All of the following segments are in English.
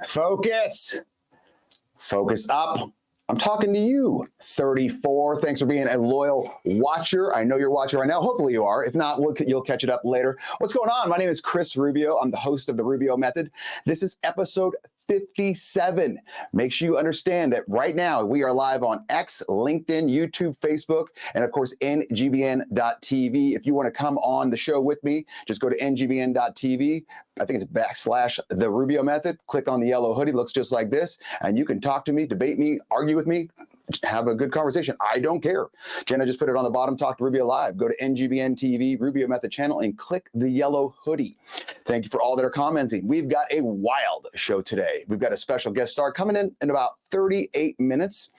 Focus. Focus up. I'm talking to you, 34. Thanks for being a loyal watcher. I know you're watching right now. Hopefully you are. If not, you'll catch it up later. What's going on? My name is Chris Rubio. I'm the host of the Rubio Method. This is episode 57. Make sure you understand that right now we are live on X, LinkedIn, YouTube, Facebook, and of course, ngbn.tv. If you want to come on the show with me, just go to ngbn.tv. I think it's / the Rubio Method. Click on the yellow hoodie, looks just like this, and you can talk to me, debate me, argue with me, have a good conversation. I don't care. Jenna just put it on the bottom, Talk to Rubio Live. Go to NGBN TV, Rubio Method channel, and click the yellow hoodie. Thank you for all that are commenting. We've got a wild show today. We've got a special guest star coming in about 38 minutes.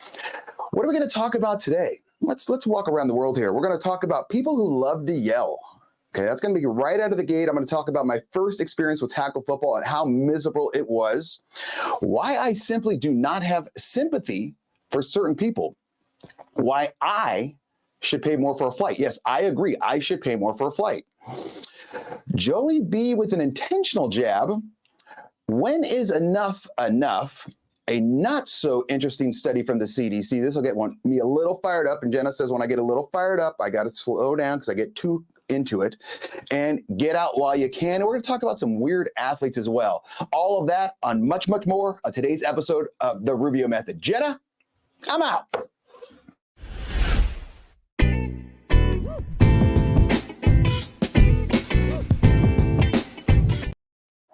What are we going to talk about today? Let's walk around the world here. We're going to talk about people who love to yell. Okay, that's going to be right out of the gate. I'm going to talk about my first experience with tackle football and how miserable it was, why I simply do not have sympathy for certain people, why I should pay more for a flight. Yes, I agree. I should pay more for a flight. Joey B with an intentional jab. When is enough enough? A not so interesting study from the CDC. This will get me a little fired up. And Jenna says when I get a little fired up, I got to slow down because I get too into it, and get out while you can. And we're going to talk about some weird athletes as well. All of that on much, much more on today's episode of the Rubio Method. Jenna, I'm out.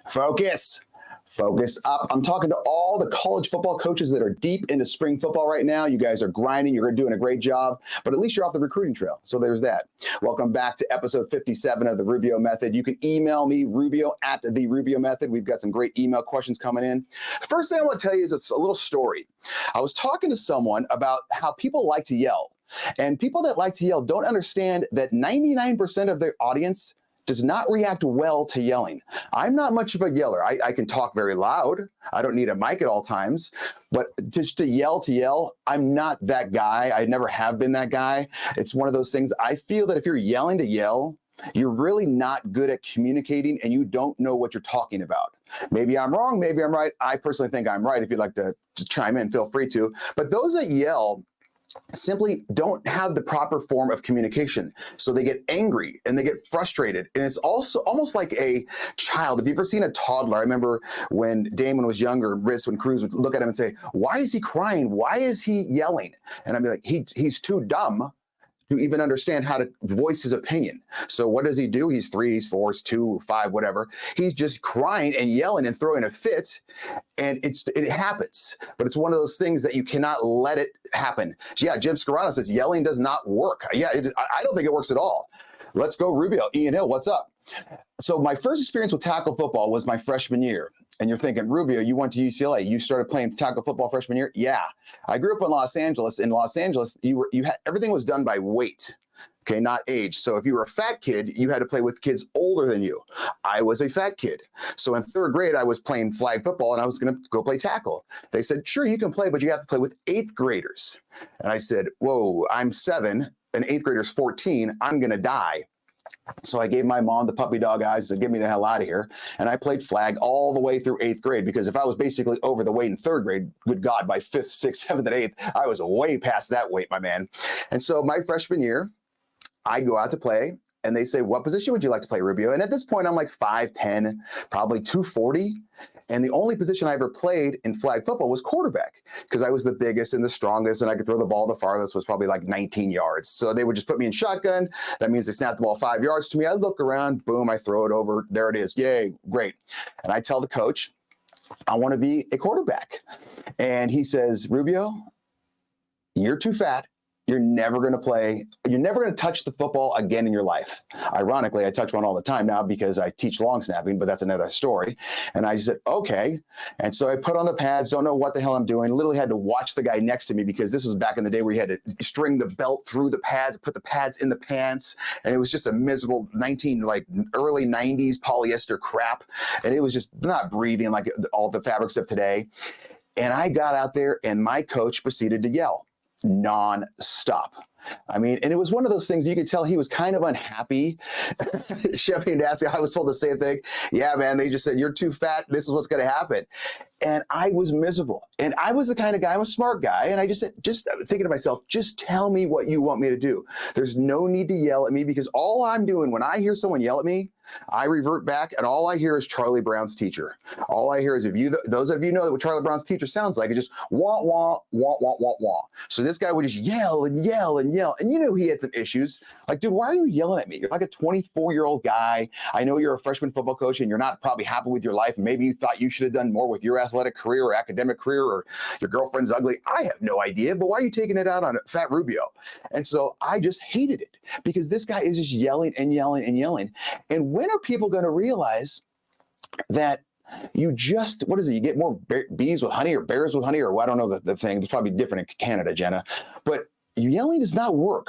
Focus. Focus up. I'm talking to all the college football coaches that are deep into spring football right now. You guys are grinding. You're doing a great job, but at least you're off the recruiting trail. So there's that. Welcome back to episode 57 of the Rubio Method. You can email me, Rubio at the Rubio Method. We've got some great email questions coming in. First thing I want to tell you is a little story. I was talking to someone about how people like to yell, and people that like to yell don't understand that 99% of their audience does not react well to yelling. I'm not much of a yeller. I can talk very loud. I don't need a mic at all times, but just to yell, I'm not that guy. I never have been that guy. It's one of those things. I feel that if you're yelling to yell, you're really not good at communicating and you don't know what you're talking about. Maybe I'm wrong, maybe I'm right. I personally think I'm right. If you'd like to just chime in, feel free to. But those that yell simply don't have the proper form of communication. So they get angry and they get frustrated. And it's also almost like a child. If you've ever seen a toddler, I remember when Damon was younger, when Cruz would look at him and say, why is he crying? Why is he yelling? And I'd be like, he's too dumb to even understand how to voice his opinion. So what does he do? He's 3, he's 4, he's 2, 5, whatever. He's just crying and yelling and throwing a fit, and it happens. But it's one of those things that you cannot let it happen. Yeah, Jim Scarano says yelling does not work. Yeah, I don't think it works at all. Let's go, Rubio. Ian Hill, what's up? So my first experience with tackle football was my freshman year. And you're thinking, Rubio, you went to UCLA. You started playing tackle football freshman year? Yeah. I grew up in Los Angeles. In Los Angeles, everything was done by weight, okay, not age. So if you were a fat kid, you had to play with kids older than you. I was a fat kid. So in 3rd grade, I was playing flag football and I was going to go play tackle. They said, sure, you can play, but you have to play with 8th graders. And I said, whoa, I'm 7 and 8th grader's 14. I'm going to die. So I gave my mom the puppy dog eyes to get me the hell out of here. And I played flag all the way through 8th grade, because if I was basically over the weight in 3rd grade, good God, by 5th, 6th, 7th, and 8th, I was way past that weight, my man. And so my freshman year, I go out to play and they say, what position would you like to play, Rubio? And at this point, I'm like 5'10", probably 240. And the only position I ever played in flag football was quarterback, because I was the biggest and the strongest, and I could throw the ball the farthest, was probably like 19 yards. So they would just put me in shotgun. That means they snap the ball 5 yards to me. I look around, boom, I throw it over. There it is. Yay, great. And I tell the coach, I want to be a quarterback. And he says, Rubio, you're too fat. You're never going to play. You're never going to touch the football again in your life. Ironically, I touch one all the time now because I teach long snapping, but that's another story. And I said, okay. And so I put on the pads, don't know what the hell I'm doing. Literally had to watch the guy next to me, because this was back in the day where you had to string the belt through the pads, put the pads in the pants. And it was just a miserable early 90s polyester crap. And it was just not breathing like all the fabrics of today. And I got out there and my coach proceeded to yell non-stop. I mean, and it was one of those things you could tell he was kind of unhappy. Chevy and Dassey, I was told the same thing. Yeah, man, they just said, you're too fat. This is what's going to happen. And I was miserable. And I was the kind of guy, I'm a smart guy. And I just said, just thinking to myself, just tell me what you want me to do. There's no need to yell at me, because all I'm doing when I hear someone yell at me, I revert back, and all I hear is Charlie Brown's teacher. All I hear is, those of you know what Charlie Brown's teacher sounds like, it just wah, wah, wah, wah, wah, wah. So this guy would just yell and yell and yell. And you know he had some issues. Like, dude, why are you yelling at me? You're like a 24-year-old guy. I know you're a freshman football coach and you're not probably happy with your life. Maybe you thought you should have done more with your athletic career or academic career, or your girlfriend's ugly. I have no idea, but why are you taking it out on Fat Rubio? And so I just hated it, because this guy is just yelling and yelling and yelling. And when are people going to realize that you just, what is it? You get more bees with honey or bears with honey, or I don't know the thing. It's probably different in Canada, Jenna. But yelling does not work.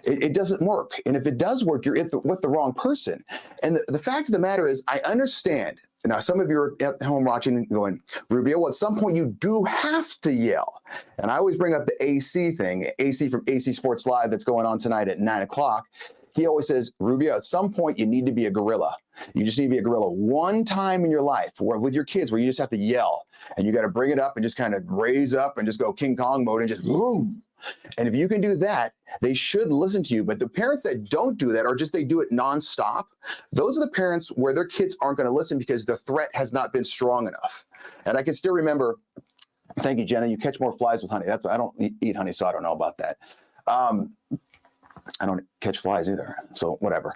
It doesn't work. And if it does work, you're with the wrong person. And the fact of the matter is, I understand. Now, some of you are at home watching and going, Rubio, well, at some point you do have to yell. And I always bring up the AC thing, AC from AC Sports Live, that's going on tonight at 9 o'clock. He always says, Rubio, at some point you need to be a gorilla. You just need to be a gorilla one time in your life, where with your kids, where you just have to yell, and you got to bring it up and just kind of raise up and just go King Kong mode and just boom. And if you can do that, they should listen to you. But the parents that don't do that, or just they do it nonstop, those are the parents where their kids aren't going to listen because the threat has not been strong enough. And I can still remember, thank you, Jenna, you catch more flies with honey. I don't eat honey, so I don't know about that. I don't catch flies either, so whatever.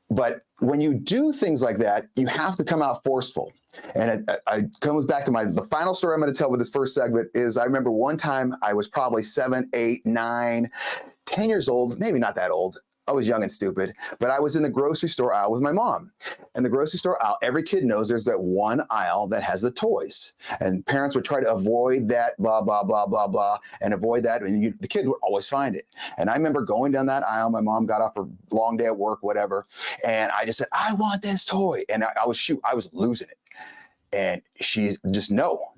But when you do things like that, you have to come out forceful. And it comes back to the final story I'm going to tell with this first segment is, I remember one time I was probably 7, 8, 9, 10 years old, maybe not that old. I was young and stupid, but I was in the grocery store aisle with my mom. And the grocery store aisle, every kid knows there's that one aisle that has the toys. And parents would try to avoid that, blah, blah, blah, blah, blah, and avoid that. And the kid would always find it. And I remember going down that aisle. My mom got off her long day at work, whatever. And I just said, I want this toy. And I was losing it. And she's just, no,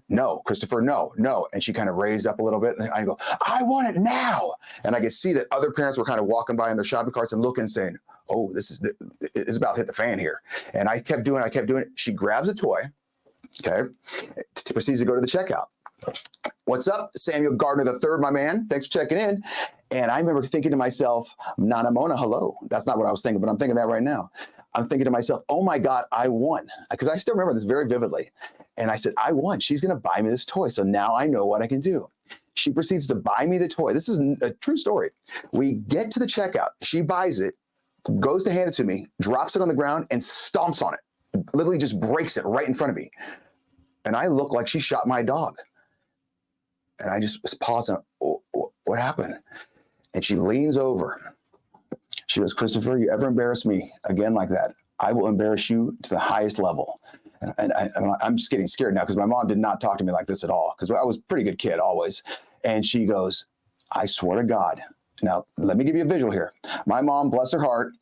Christopher, no. And she kind of raised up a little bit, and I go, I want it now. And I could see that other parents were kind of walking by in their shopping carts and looking and saying, oh, it's about to hit the fan here. And I kept doing it. She grabs a toy, okay, proceeds to go to the checkout. What's up, Samuel Gardner III, my man? Thanks for checking in. And I remember thinking to myself, Nana Mona, hello. That's not what I was thinking, but I'm thinking that right now. I'm thinking to myself, oh my God, I won. Because I still remember this very vividly. And I said, I won. She's going to buy me this toy. So now I know what I can do. She proceeds to buy me the toy. This is a true story. We get to the checkout. She buys it, goes to hand it to me, drops it on the ground, and stomps on it. Literally just breaks it right in front of me. And I look like she shot my dog. And I just pause. What happened? And she leans over. She goes, Christopher, you ever embarrass me again like that, I will embarrass you to the highest level. And I'm just getting scared now, because my mom did not talk to me like this at all, because I was a pretty good kid always. And she goes, I swear to God. Now, let me give you a visual here. My mom, bless her heart,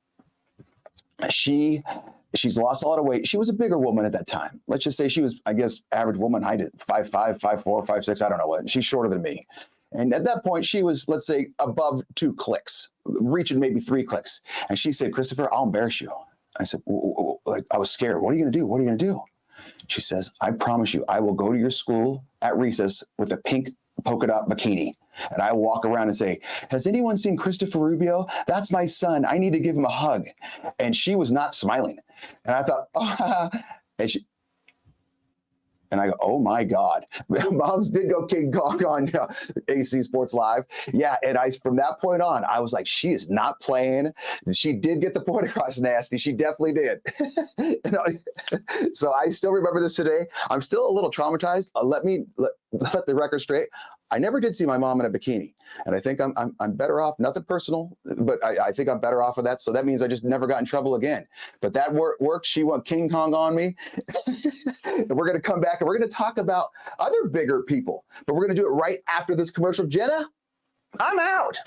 she's lost a lot of weight. She was a bigger woman at that time. Let's just say she was, I guess, average woman height at 5'5", 5'4", 5'6", I don't know what. She's shorter than me. And at that point, she was, let's say, above 2 clicks, reaching maybe 3 clicks. And she said, Christopher, I'll embarrass you. I said, I was scared. What are you going to do? What are you going to do? She says, I promise you, I will go to your school at recess with a pink polka dot bikini. And I walk around and say, has anyone seen Christopher Rubio? That's my son. I need to give him a hug. And she was not smiling. And I thought, oh, and I go, oh my God. Moms did go King Kong on AC Sports Live. Yeah, and from that point on, I was like, she is not playing. She did get the point across nasty. She definitely did. So I still remember this today. I'm still a little traumatized. Let the record straight. I never did see my mom in a bikini, and I think I'm better off. Nothing personal, but I think I'm better off with that. So that means I just never got in trouble again. But that worked. She went King Kong on me. And we're going to come back and we're going to talk about other bigger people, but we're going to do it right after this commercial. Jenna, I'm out.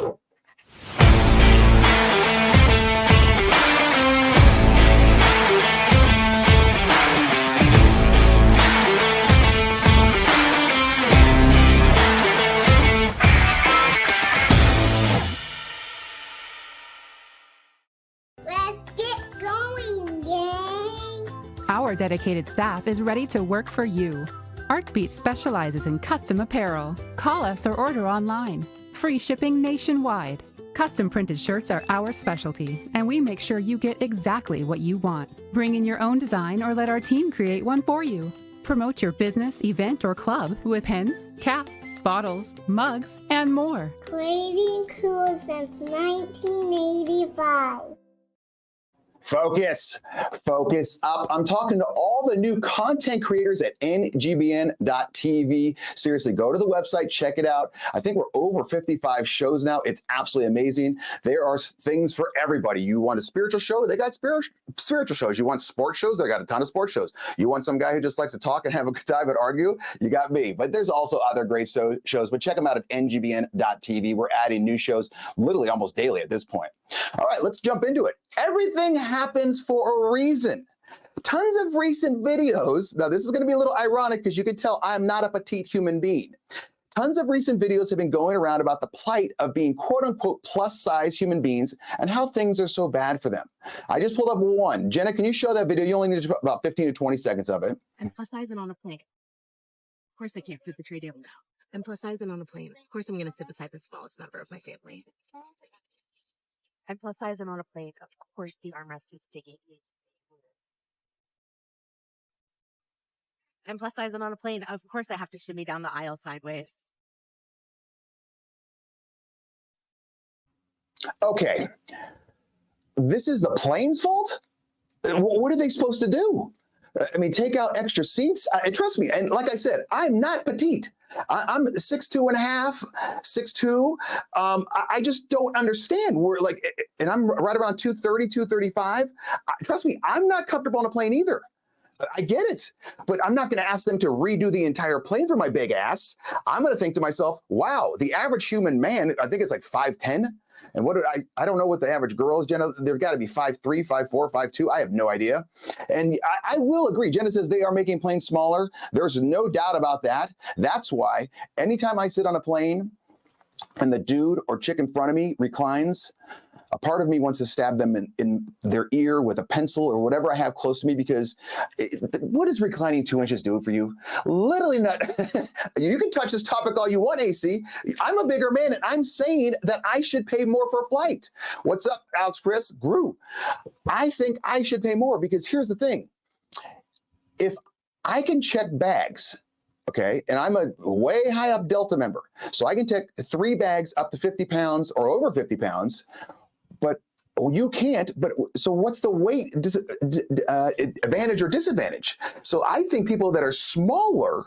Our dedicated staff is ready to work for you. Arcbeat specializes in custom apparel. Call us or order online. Free shipping nationwide. Custom printed shirts are our specialty, and we make sure you get exactly what you want. Bring in your own design or let our team create one for you. Promote your business, event, or club with pens, caps, bottles, mugs, and more. Creating cool since 1985. Focus up. I'm talking to all the new content creators at ngbn.tv. Seriously, go to the website, check it out. I think we're over 55 shows now. It's absolutely amazing. There are things for everybody. You want a spiritual show? They got spiritual shows. You want sports shows? They got a ton of sports shows. You want some guy who just likes to talk and have a good time and argue? You got me. But there's also other great shows, but check them out at ngbn.tv. We're adding new shows literally almost daily at this point. All right, let's jump into it. Everything happens for a reason. Tons of recent videos. Now, this is going to be a little ironic because you can tell I'm not a petite human being. Tons of recent videos have been going around about the plight of being quote unquote plus size human beings and how things are so bad for them. I just pulled up one. Jenna, can you show that video? You only need about 15 to 20 seconds of it. I'm plus size and on a plane. Of course I can't fit the tray table now. I'm plus size and on a plane. Of course I'm going to sit beside the smallest member of my family. I'm plus size and on a plane. Of course the armrest is digging. I'm plus size and on a plane. Of course I have to shimmy down the aisle sideways. Okay. This is the plane's fault? What are they supposed to do? I mean, take out extra seats? Trust me, and like I said, I'm not petite. I'm 6'2.5", 6'2". I just don't understand. We're like, and I'm right around 230, 235. Trust me, I'm not comfortable on a plane either. I get it, but I'm not going to ask them to redo the entire plane for my big ass. I'm going to think to myself, wow, the average human man, I think it's like 5'10". And what I don't know what the average girl is, Jenna. They've got to be 5'3", 5'4", 5'2". I have no idea. And I will agree. Jenna says they are making planes smaller. There's no doubt about that. That's why anytime I sit on a plane and the dude or chick in front of me reclines, a part of me wants to stab them in their ear with a pencil or whatever I have close to me, because what does reclining 2 inches do for you? Literally not. You can touch this topic all you want, AC. I'm a bigger man, and I'm saying that I should pay more for a flight. What's up, Alex Chris? Gru. I think I should pay more because here's the thing. If I can check bags, okay, and I'm a way high up Delta member, so I can take 3 bags up to 50 pounds or over 50 pounds, but you can't. But so what's the weight advantage or disadvantage? So I think people that are smaller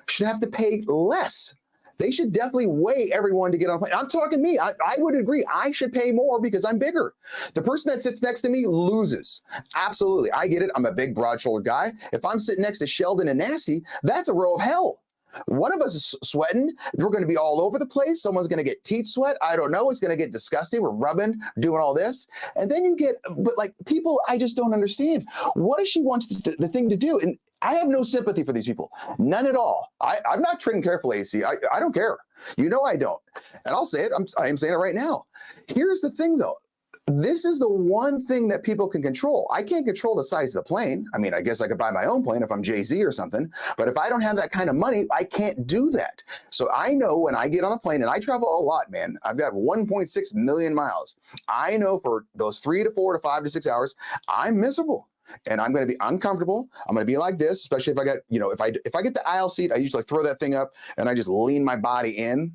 should have to pay less. They should definitely weigh everyone to get on a plane. I'm talking me. I would agree. I should pay more because I'm bigger. The person that sits next to me loses. Absolutely. I get it. I'm a big, broad-shouldered guy. If I'm sitting next to Sheldon and Nasty, that's a row of hell. One of us is sweating. We're going to be all over the place. Someone's going to get teeth sweat. I don't know. It's going to get disgusting. We're rubbing, doing all this. And then you get, but like people, I just don't understand. What if she wants the thing to do? And I have no sympathy for these people. None at all. I'm not treading carefully, AC. I don't care. You know I don't. And I'll say it. I am saying it right now. Here's the thing, though. This is the one thing that people can control. I can't control the size of the plane. I mean, I guess I could buy my own plane if I'm Jay-Z or something. But if I don't have that kind of money, I can't do that. So I know when I get on a plane, and I travel a lot, man. I've got 1.6 million miles. I know for those 3 to 4 to 5 to 6 hours, I'm miserable. And I'm going to be uncomfortable. I'm going to be like this, especially if I got, if I get the aisle seat, I usually throw that thing up and I just lean my body in.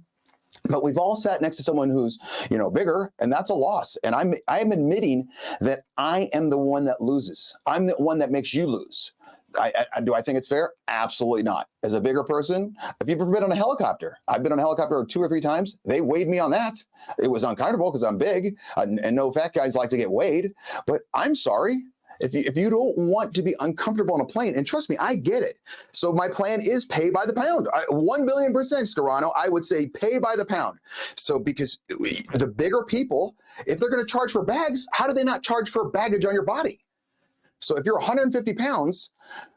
But we've all sat next to someone who's, bigger, and that's a loss. And I am admitting that I am the one that loses. I'm the one that makes you lose. Do I think it's fair? Absolutely not. As a bigger person, if you've ever been on a helicopter, I've been on a helicopter 2 or 3 times. They weighed me on that. It was uncomfortable because I'm big, and no fat guys like to get weighed. But I'm sorry. If you don't want to be uncomfortable on a plane, and trust me, I get it. So my plan is pay by the pound. 1 billion %, Scarano, I would say pay by the pound. So because the bigger people, if they're going to charge for bags, how do they not charge for baggage on your body? So if you're 150 pounds,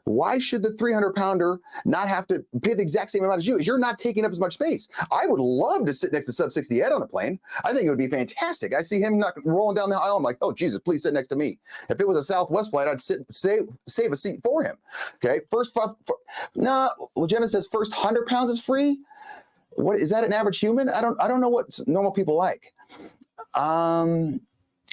why should the 300 pounder not have to pay the exact same amount as you? You're not taking up as much space. I would love to sit next to sub 60 Ed on the plane. I think it would be fantastic. I see him not rolling down the aisle. I'm like, oh, Jesus, please sit next to me. If it was a Southwest flight, I'd save a seat for him. Okay. Well, Jenna says first 100 pounds is free. What is that, an average human? I don't know what normal people like.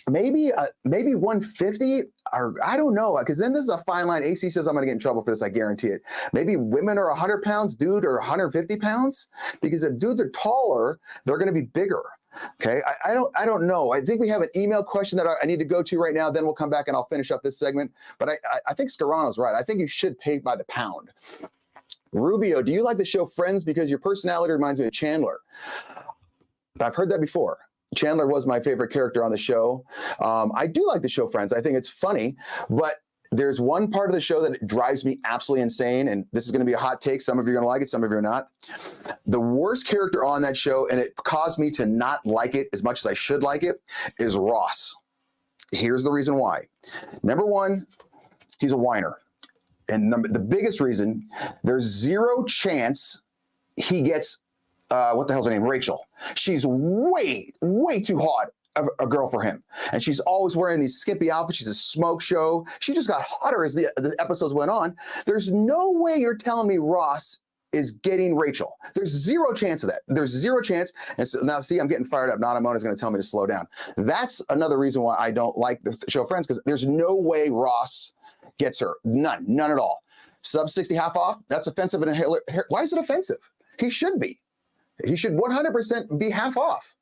Maybe 150, or I don't know, because then this is a fine line. AC says I'm going to get in trouble for this. I guarantee it. Maybe women are 100 pounds, dude, or 150 pounds, because if dudes are taller, they're going to be bigger. Okay, I don't know. I think we have an email question that I need to go to right now. Then we'll come back and I'll finish up this segment. But I think Scarano's right. I think you should pay by the pound. Rubio, do you like the show Friends because your personality reminds me of Chandler? I've heard that before. Chandler was my favorite character on the show. I do like the show Friends. I think it's funny, but there's one part of the show that drives me absolutely insane, and this is going to be a hot take. Some of you are going to like it, some of you are not. The worst character on that show, and it caused me to not like it as much as I should like it, is Ross. Here's the reason why. Number one, he's a whiner. And the biggest reason, there's zero chance he gets what the hell's her name? Rachel. She's way too hot of a girl for him. And she's always wearing these skimpy outfits. She's a smoke show. She just got hotter as the episodes went on. There's no way you're telling me Ross is getting Rachel. There's zero chance of that. There's zero chance. And so now, see, I'm getting fired up. Nana Mona's going to tell me to slow down. That's another reason why I don't like the show Friends, because there's no way Ross gets her. None at all. Sub 60 half off. That's offensive. Why is it offensive? He should be. He should 100% be half off.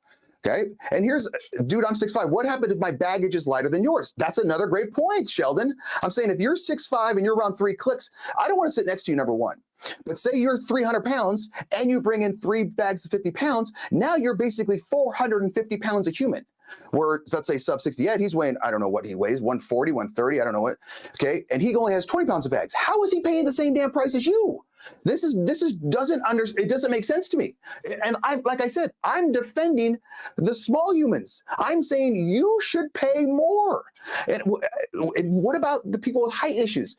Okay. And here's, dude, I'm 6'5". What happened if my baggage is lighter than yours? That's another great point, Sheldon. I'm saying if you're 6'5" and you're around 3 clicks, I don't want to sit next to you, number one. But say you're 300 pounds and you bring in 3 bags of 50 pounds. Now you're basically 450 pounds a human. Where, let's say sub 60 Ed, he's weighing, I don't know what he weighs, 140, 130, I don't know what. Okay. And he only has 20 pounds of bags. How is he paying the same damn price as you? It doesn't make sense to me. And like I said, I'm defending the small humans. I'm saying you should pay more. And what about the people with height issues?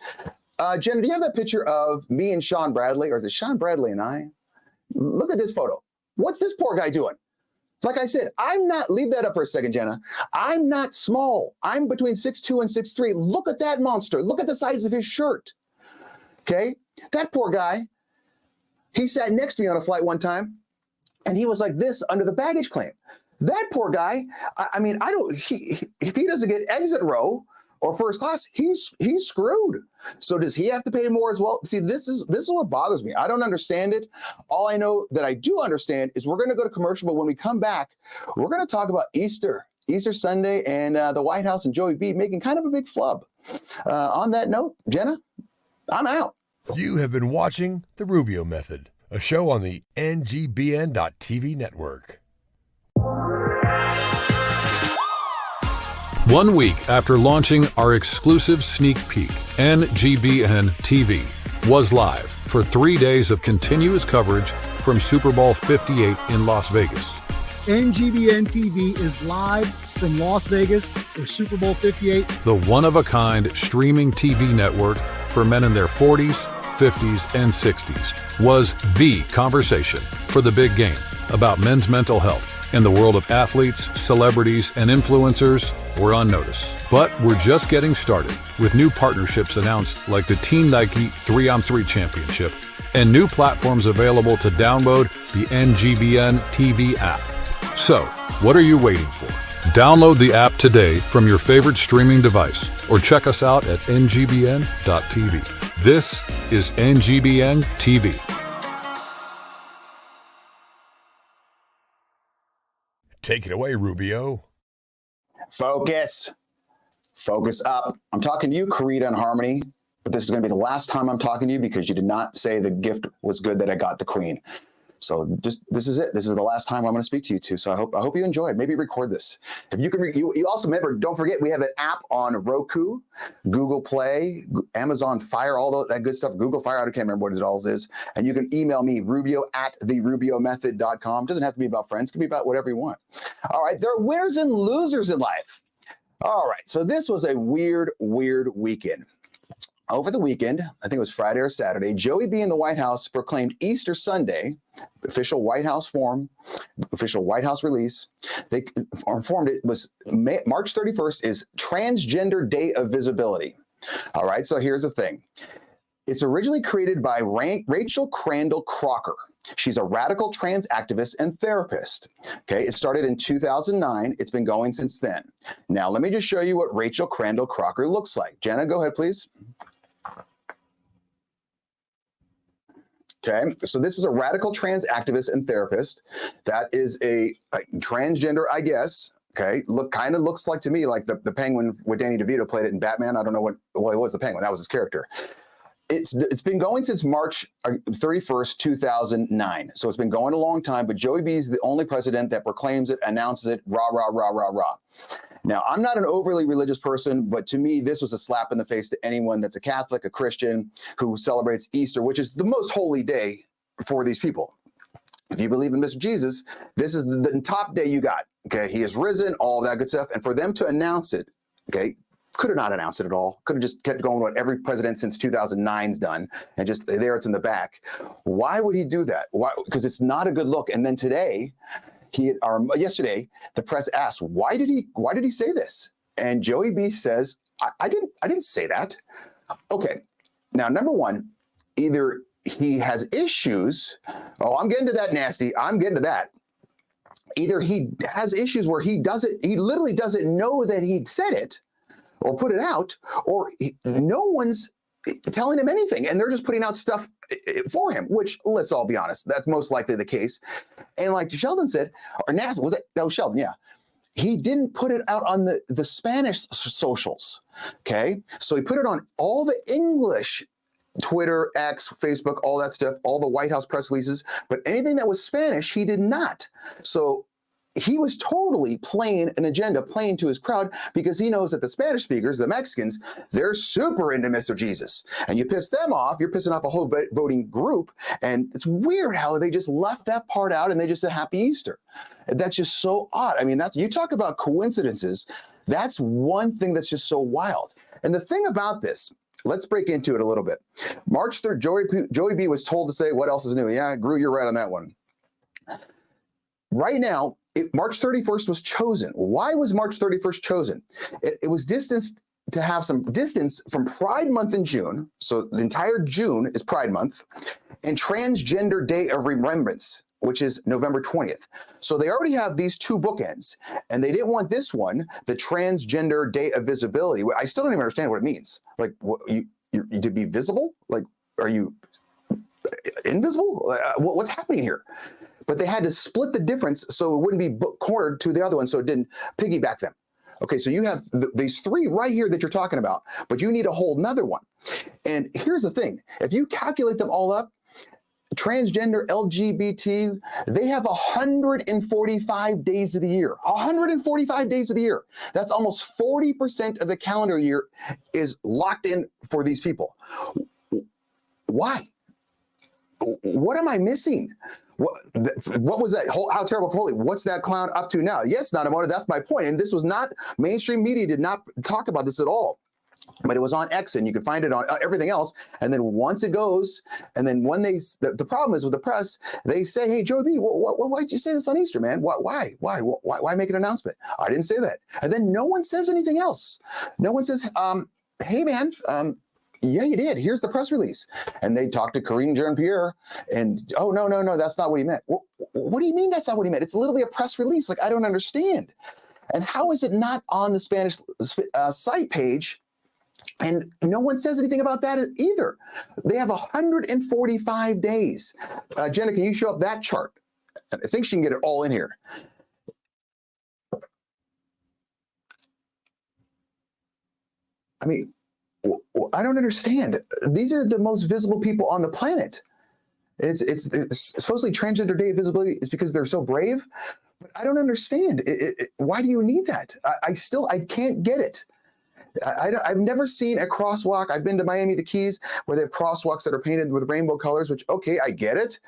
Jenna, do you have that picture of me and Sean Bradley, or is it Sean Bradley and I? Look at this photo. What's this poor guy doing? Like I said, leave that up for a second, Jenna. I'm not small. I'm between 6'2" and 6'3". Look at that monster. Look at the size of his shirt. Okay? That poor guy, he sat next to me on a flight one time, and he was like this under the baggage claim. That poor guy, if he doesn't get exit row or first class, he's screwed. So does he have to pay more as well? See, this is what bothers me. I don't understand it. All I know that I do understand is we're going to go to commercial, but when we come back, we're going to talk about Easter Sunday, and the White House and Joey B making kind of a big flub. On that note, Jenna, I'm out. You have been watching The Rubio Method, a show on the NGBN.TV network. 1 week after launching our exclusive sneak peek, NGBN TV was live for 3 days of continuous coverage from Super Bowl 58 in Las Vegas. NGBN TV is live from Las Vegas for Super Bowl 58. The one-of-a-kind streaming TV network for men in their 40s, 50s, and 60s was the conversation for the big game about men's mental health. In the world of athletes, celebrities, and influencers, we're on notice. But we're just getting started with new partnerships announced like the Team Nike 3-on-3 Championship and new platforms available to download the NGBN TV app. So, what are you waiting for? Download the app today from your favorite streaming device or check us out at ngbn.tv. This is NGBN TV. Take it away, Rubio. Focus up. I'm talking to you, Karita and Harmony, but this is going to be the last time I'm talking to you because you did not say the gift was good that I got the Queen. So this is it. This is the last time I'm going to speak to you two. So I hope you enjoy it. Maybe record this. If you can, you also remember, don't forget, we have an app on Roku, Google Play, Amazon Fire, all that good stuff. Google Fire, I can't remember what it all is. And you can email me, rubio@therubiomethod.com. It doesn't have to be about friends. It can be about whatever you want. All right. There are winners and losers in life. All right, so this was a weird weekend. Over the weekend, I think it was Friday or Saturday, Joey B in the White House proclaimed Easter Sunday, official White House form, official White House release. They informed it was March 31st is Transgender Day of Visibility. All right, so here's the thing. It's originally created by Rachel Crandall Crocker. She's a radical trans activist and therapist. Okay, it started in 2009. It's been going since then. Now, let me just show you what Rachel Crandall Crocker looks like. Jenna, go ahead, please. Okay, so this is a radical trans activist and therapist. That is a transgender, I guess. Okay, kind of looks like to me like the penguin with Danny DeVito played it in Batman. I don't know well, it was the penguin. That was his character. It's been going since March 31st, 2009. So it's been going a long time, but Joey B is the only president that proclaims it, announces it, rah, rah, rah, rah, rah. Now, I'm not an overly religious person, but to me, this was a slap in the face to anyone that's a Catholic, a Christian, who celebrates Easter, which is the most holy day for these people. If you believe in Mr. Jesus, this is the top day you got. Okay, he has risen, all that good stuff. And for them to announce it, okay, could have not announced it at all. Could have just kept going with what every president since 2009's done, and just there it's in the back. Why would he do that? Why? Because it's not a good look. And then today, yesterday, the press asked, why did he say this? And Joey B says, I didn't say that. Okay, now number one, either he has issues. Oh, I'm getting to that nasty. I'm getting to that. Either he has issues where he literally doesn't know that he said it or put it out, or no one's telling him anything, and they're just putting out stuff for him, which, let's all be honest, that's most likely the case. And like Sheldon said, or Nas, was it? That was Sheldon, yeah. He didn't put it out on the Spanish socials, okay? So he put it on all the English, Twitter, X, Facebook, all that stuff, all the White House press releases, but anything that was Spanish, he did not. So he was totally playing an agenda, playing to his crowd, because he knows that the Spanish speakers, the Mexicans, they're super into Mr. Jesus. And you piss them off, you're pissing off a whole voting group. And it's weird how they just left that part out and they just said Happy Easter. That's just so odd. I mean, you talk about coincidences. That's one thing that's just so wild. And the thing about this, let's break into it a little bit. March 3rd, Joey B was told to say, what else is new? Yeah, Gru, you're right on that one. Right now, March 31st was chosen. Why was March 31st chosen? It was distanced to have some distance from Pride Month in June. So the entire June is Pride Month, and Transgender Day of Remembrance, which is November 20th. So they already have these two bookends, and they didn't want this one, the Transgender Day of Visibility. I still don't even understand what it means. Like, what, you to be visible? Like, are you invisible? What's happening here? But they had to split the difference so it wouldn't be cornered to the other one, so it didn't piggyback them. Okay, so you have these three right here that you're talking about, but you need a whole nother one. And here's the thing. If you calculate them all up, transgender, LGBT, they have 145 days of the year. 145 days of the year. That's almost 40% of the calendar year is locked in for these people. Why? What am I missing? What was that? How terrible for holy? What's that clown up to now? Yes, Nanamoto, that's my point. And this was not, mainstream media did not talk about this at all. But it was on X, and you could find it on everything else. And then once it goes, and then when the problem is with the press, they say, hey, Joey B, why'd you say this on Easter, man? Why make an announcement? I didn't say that. And then no one says anything else. No one says, hey, man, yeah, you did. Here's the press release. And they talked to Karine Jean-Pierre, and, oh, no, that's not what he meant. What do you mean that's not what he meant? It's literally a press release. Like, I don't understand. And how is it not on the Spanish site page? And no one says anything about that either. They have 145 days. Jenna, can you show up that chart? I think she can get it all in here. I mean, I don't understand. These are the most visible people on the planet. It's supposedly Transgender Day of Visibility is because they're so brave, but I don't understand. Why do you need that? I can't get it. I've never seen a crosswalk. I've been to Miami, the Keys, where they have crosswalks that are painted with rainbow colors, which, okay, I get it.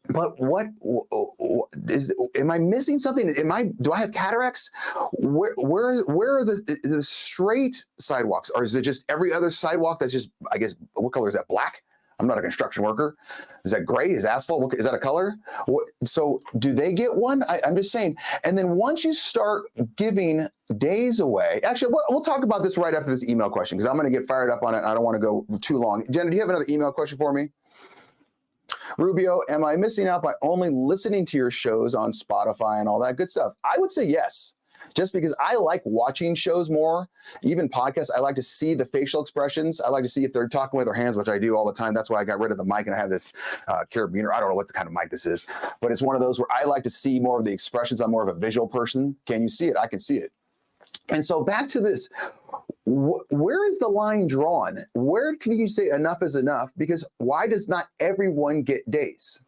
But what is? Am I missing something? Do I have cataracts? Where are the straight sidewalks, or is it just every other sidewalk that's just? I guess what color is that? Black. I'm not a construction worker. Is that gray? Is asphalt? Is that a color? So do they get one? I'm just saying. And then once you start giving days away, actually, we'll talk about this right after this email question because I'm going to get fired up on it. And I don't want to go too long. Jenna, do you have another email question for me? Rubio, am I missing out by only listening to your shows on Spotify and all that good stuff? I would say yes. Just because I like watching shows more, even podcasts, I like to see the facial expressions. I like to see if they're talking with their hands, which I do all the time. That's why I got rid of the mic and I have this carabiner. I don't know what the kind of mic this is, but it's one of those where I like to see more of the expressions. I'm more of a visual person. Can you see it? I can see it. And so back to this, where is the line drawn? Where can you say enough is enough? Because why does not everyone get days?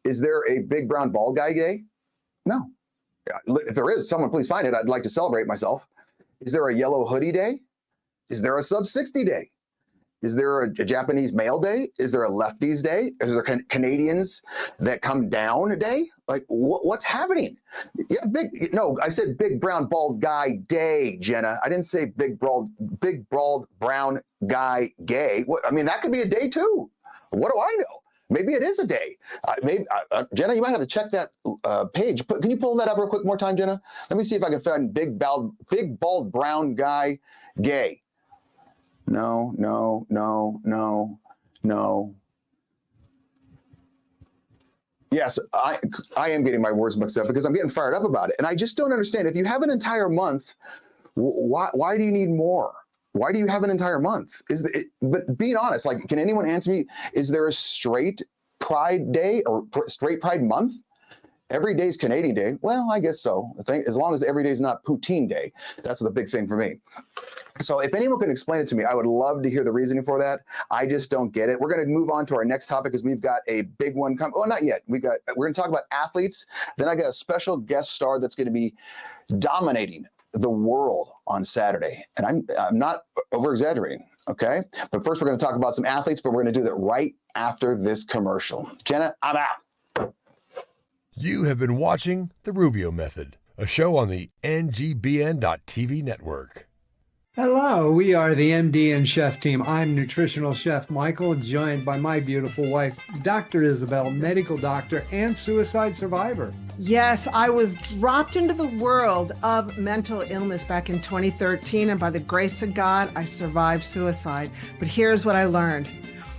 Is there a big brown bald guy day? No. If there is, someone please find it. I'd like to celebrate myself. Is there a yellow hoodie day? Is there a sub 60 day? Is there a Japanese male day? Is there a lefties day? Is there Canadians that come down day? Like what's happening? Yeah, no, I said big brown bald guy day, Jenna. I didn't say big bald brown guy gay. I mean, that could be a day too. What do I know? Maybe it is a day. Jenna, you might have to check that page. Can you pull that up real quick more time, Jenna? Let me see if I can find big bald brown guy gay. No. Yes, I am getting my words mixed up because I'm getting fired up about it. And I just don't understand. If you have an entire month, why do you need more? Why do you have an entire month? But being honest, like, can anyone answer me? Is there a straight Pride Day or straight Pride Month? Every day's Canadian Day. Well, I guess so. I think as long as every day is not Poutine Day, that's the big thing for me. So if anyone can explain it to me, I would love to hear the reasoning for that. I just don't get it. We're going to move on to our next topic because we've got a big one coming. Oh, not yet. We're going to talk about athletes. Then I got a special guest star that's going to be dominating the world on Saturday. And I'm not over exaggerating. Okay. But first we're going to talk about some athletes, but we're going to do that right after this commercial. Jenna, I'm out. You have been watching The Rubio Method, a show on the NGBN.TV network. Hello, we are the MD and Chef team. I'm nutritional chef Michael, joined by my beautiful wife, Dr. Isabel, medical doctor and suicide survivor. Yes, I was dropped into the world of mental illness back in 2013, and by the grace of God, I survived suicide. But here's what I learned.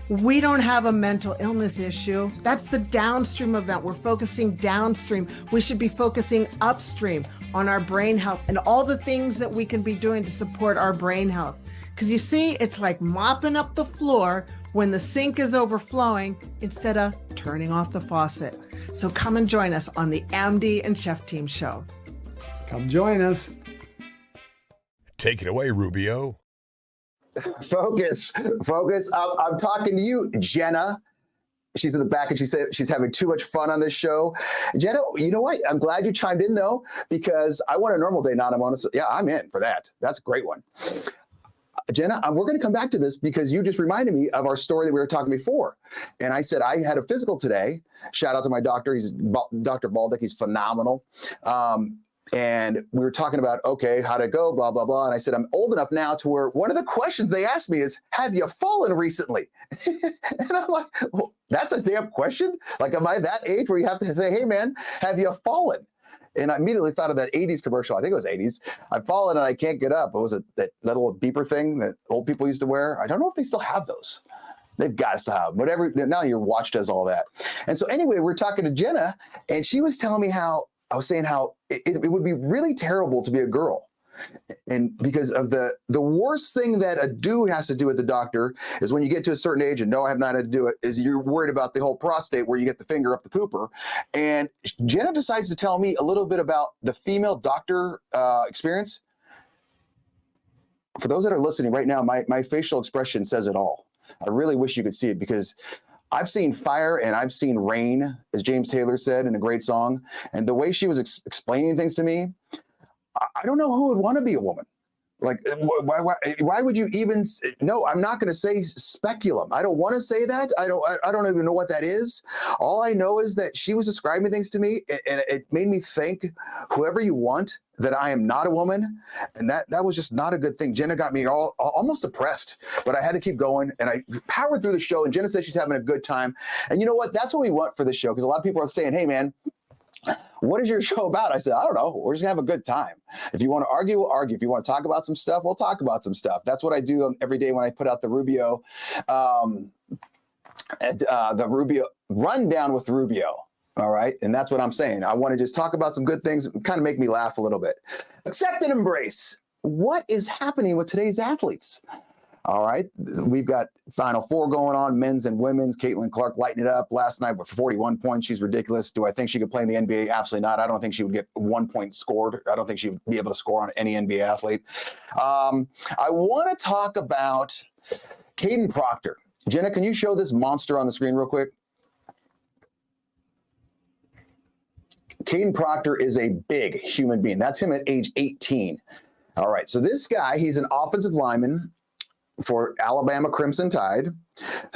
We don't have a mental illness issue. That's the downstream event. We're focusing downstream. We should be focusing upstream on our brain health and all the things that we can be doing to support our brain health. Because you see, it's like mopping up the floor when the sink is overflowing instead of turning off the faucet. So come and join us on the MD and Chef Team show. Come join us. Take it away, Rubio. Focus. I'm talking to you, Jenna. She's in the back and she said she's having too much fun on this show. Jenna, you know what? I'm glad you chimed in though, because I want a normal day, not a bonus. Yeah, I'm in for that. That's a great one. Jenna, we're going to come back to this because you just reminded me of our story that we were talking before. And I said, I had a physical today. Shout out to my doctor. He's Dr. Baldick. He's phenomenal. And we were talking about, okay, how'd it go, blah, blah, blah. And I said, I'm old enough now to where one of the questions they asked me is, have you fallen recently? And I'm like, well, that's a damn question. Like, am I that age where you have to say, hey, man, have you fallen? And I immediately thought of that 80s commercial. I think it was 80s. I've fallen and I can't get up. What was it? That little beeper thing that old people used to wear? I don't know if they still have those. They've got to have whatever. Now your watch does all that. And so anyway, we're talking to Jenna and she was telling me how, I was saying how it would be really terrible to be a girl. And because of the worst thing that a dude has to do with the doctor is when you get to a certain age, and no, I have not had to do it, is you're worried about the whole prostate where you get the finger up the pooper. And Jenna decides to tell me a little bit about the female doctor experience. For those that are listening right now, my facial expression says it all. I really wish you could see it because I've seen fire and I've seen rain, as James Taylor said in a great song. And the way she was explaining things to me, I don't know who would want to be a woman. Like, why would you even? No, I'm not going to say speculum. I don't want to say that. I don't even know what that is. All I know is that she was describing things to me, and it made me think, whoever you want, that I am not a woman, and that was just not a good thing. Jenna got me almost depressed, but I had to keep going, and I powered through the show. And Jenna said she's having a good time, and you know what? That's what we want for this show, because a lot of people are saying, "Hey, man, what is your show about?" I said, "I don't know. We're just gonna have a good time. If you want to argue, we'll argue. If you want to talk about some stuff, we'll talk about some stuff." That's what I do every day when I put out the Rubio, the Rubio rundown with Rubio. All right. And that's what I'm saying. I want to just talk about some good things, kind of make me laugh a little bit. Accept and embrace. What is happening with today's athletes? All right. We've got Final Four going on, men's and women's. Caitlin Clark lighting it up last night with 41 points. She's ridiculous. Do I think she could play in the NBA? Absolutely not. I don't think she would get 1 point scored. I don't think she would be able to score on any NBA athlete. I want to talk about Caden Proctor. Jenna, can you show this monster on the screen real quick? Caden Proctor is a big human being. That's him at age 18. All right. So this guy, he's an offensive lineman for Alabama Crimson Tide.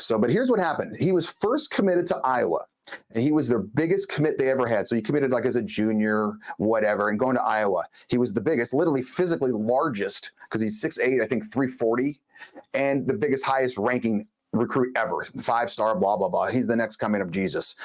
But here's what happened. He was first committed to Iowa, and he was their biggest commit they ever had. So he committed like as a junior, whatever, and going to Iowa. He was the biggest, literally physically largest, because he's 6'8", I think 340, and the biggest, highest ranking recruit ever, 5-star, blah, blah, blah. He's the next coming of Jesus.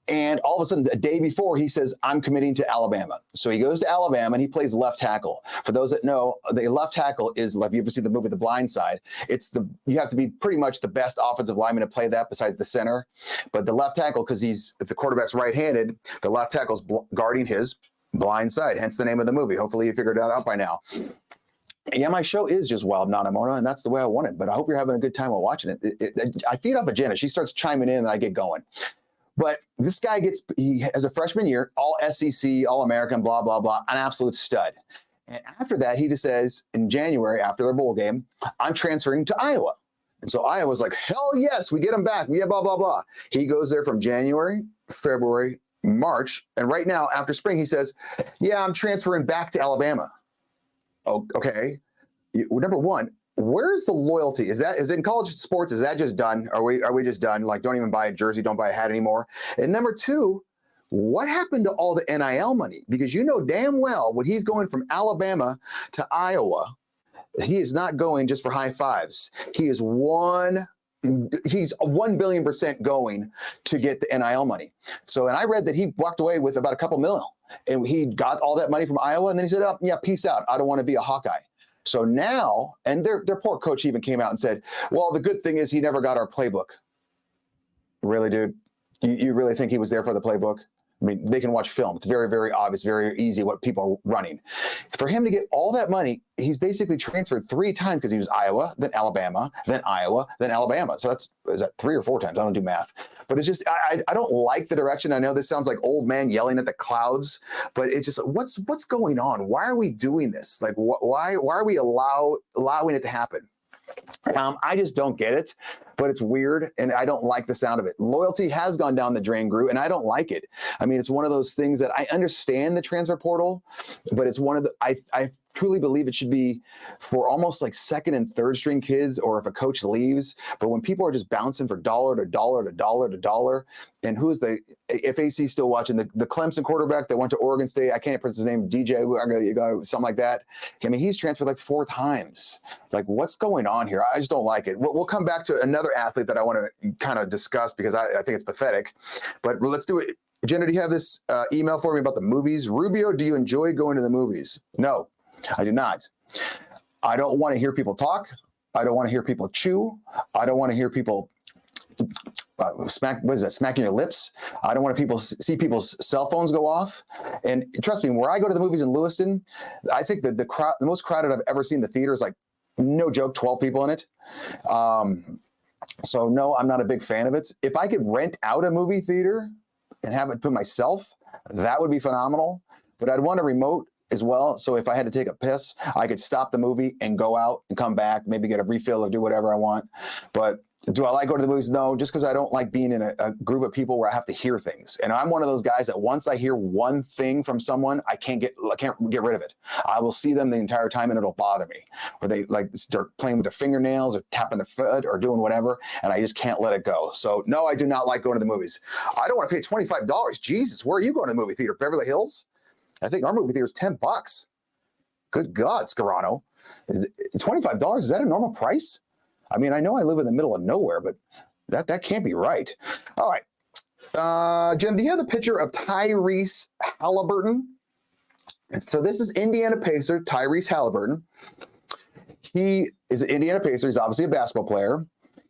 And all of a sudden, the day before, he says, "I'm committing to Alabama." So he goes to Alabama and he plays left tackle. For those that know, the left tackle is, like, you ever see the movie The Blind Side? You have to be pretty much the best offensive lineman to play that besides the center. But the left tackle, because if the quarterback's right-handed, the left tackle's guarding his blind side, hence the name of the movie. Hopefully you figured that out by now. Yeah, my show is just Wild Nanamona, and that's the way I want it. But I hope you're having a good time while watching it. I feed off of Jenna. She starts chiming in, and I get going. But this guy he has a freshman year, all SEC, all American, blah, blah, blah, an absolute stud. And after that, he just says in January, after their bowl game, "I'm transferring to Iowa." And so Iowa's like, "Hell yes, we get him back. Yeah, blah, blah, blah." He goes there from January, February, March. And right now, after spring, he says, "Yeah, I'm transferring back to Alabama." Oh, okay. Number one, where's the loyalty? Is it in college sports? Is that just done? Are we just done? Like, don't even buy a jersey, don't buy a hat anymore. And number two, what happened to all the NIL money? Because you know damn well when he's going from Alabama to Iowa, he is not going just for high fives. He's 1 billion% going to get the NIL money. So, and I read that he walked away with about a couple million, and he got all that money from Iowa. And then he said, "Oh, yeah, peace out. I don't want to be a Hawkeye." So now, and their poor coach even came out and said, "Well, the good thing is he never got our playbook." Really, dude? You really think he was there for the playbook? I mean, they can watch film. It's very, very obvious, very easy what people are running. For him to get all that money, he's basically transferred 3 times, because he was Iowa, then Alabama, then Iowa, then Alabama. So is that 3 or 4 times? I don't do math. But it's just, I don't like the direction. I know this sounds like old man yelling at the clouds, but it's just, what's going on? Why are we doing this? Like, why are we allowing it to happen? I just don't get it, but it's weird, and I don't like the sound of it. Loyalty has gone down the drain, Gru, and I don't like it. I mean, it's one of those things that I understand the transfer portal, but it's one of the, I truly believe it should be for almost like second and third string kids, or if a coach leaves. But when people are just bouncing for dollar to dollar to dollar to dollar, and if AC's still watching, the Clemson quarterback that went to Oregon State, I can't pronounce his name, DJ, something like that. I mean, he's transferred like 4 times. Like, what's going on here? I just don't like it. We'll come back to another athlete that I want to kind of discuss, because I think it's pathetic. But let's do it. Jenna, do you have this email for me about the movies? Rubio, do you enjoy going to the movies? No, I do not. I don't want to hear people talk. I don't want to hear people chew. I don't want to hear people smacking your lips. I don't want to see people's cell phones go off. And trust me, where I go to the movies in Lewiston, I think that the most crowded I've ever seen the theater is, like, no joke, 12 people in it. So no, I'm not a big fan of it. If I could rent out a movie theater and have it to myself, that would be phenomenal. But I'd want a remote as well. So if I had to take a piss, I could stop the movie and go out and come back, maybe get a refill or do whatever I want. But Do I like going to the movies? No, just because I don't like being in a group of people where I have to hear things. And I'm one of those guys that once I hear one thing from someone, I can't get rid of it. I will see them the entire time and it'll bother me. Or they like start playing with their fingernails or tapping their foot or doing whatever, and I just can't let it go. So no, I do not like going to the movies. I don't want to pay $25. Jesus, where are you going to the movie theater? Beverly Hills? I think our movie theater is $10. Good God, Scarano. Is it $25? Is that a normal price? I mean, I know I live in the middle of nowhere, but that can't be right. All right. Jim, do you have the picture of Tyrese Halliburton? And so this is Indiana Pacer, Tyrese Halliburton. He is an Indiana Pacer. He's obviously a basketball player.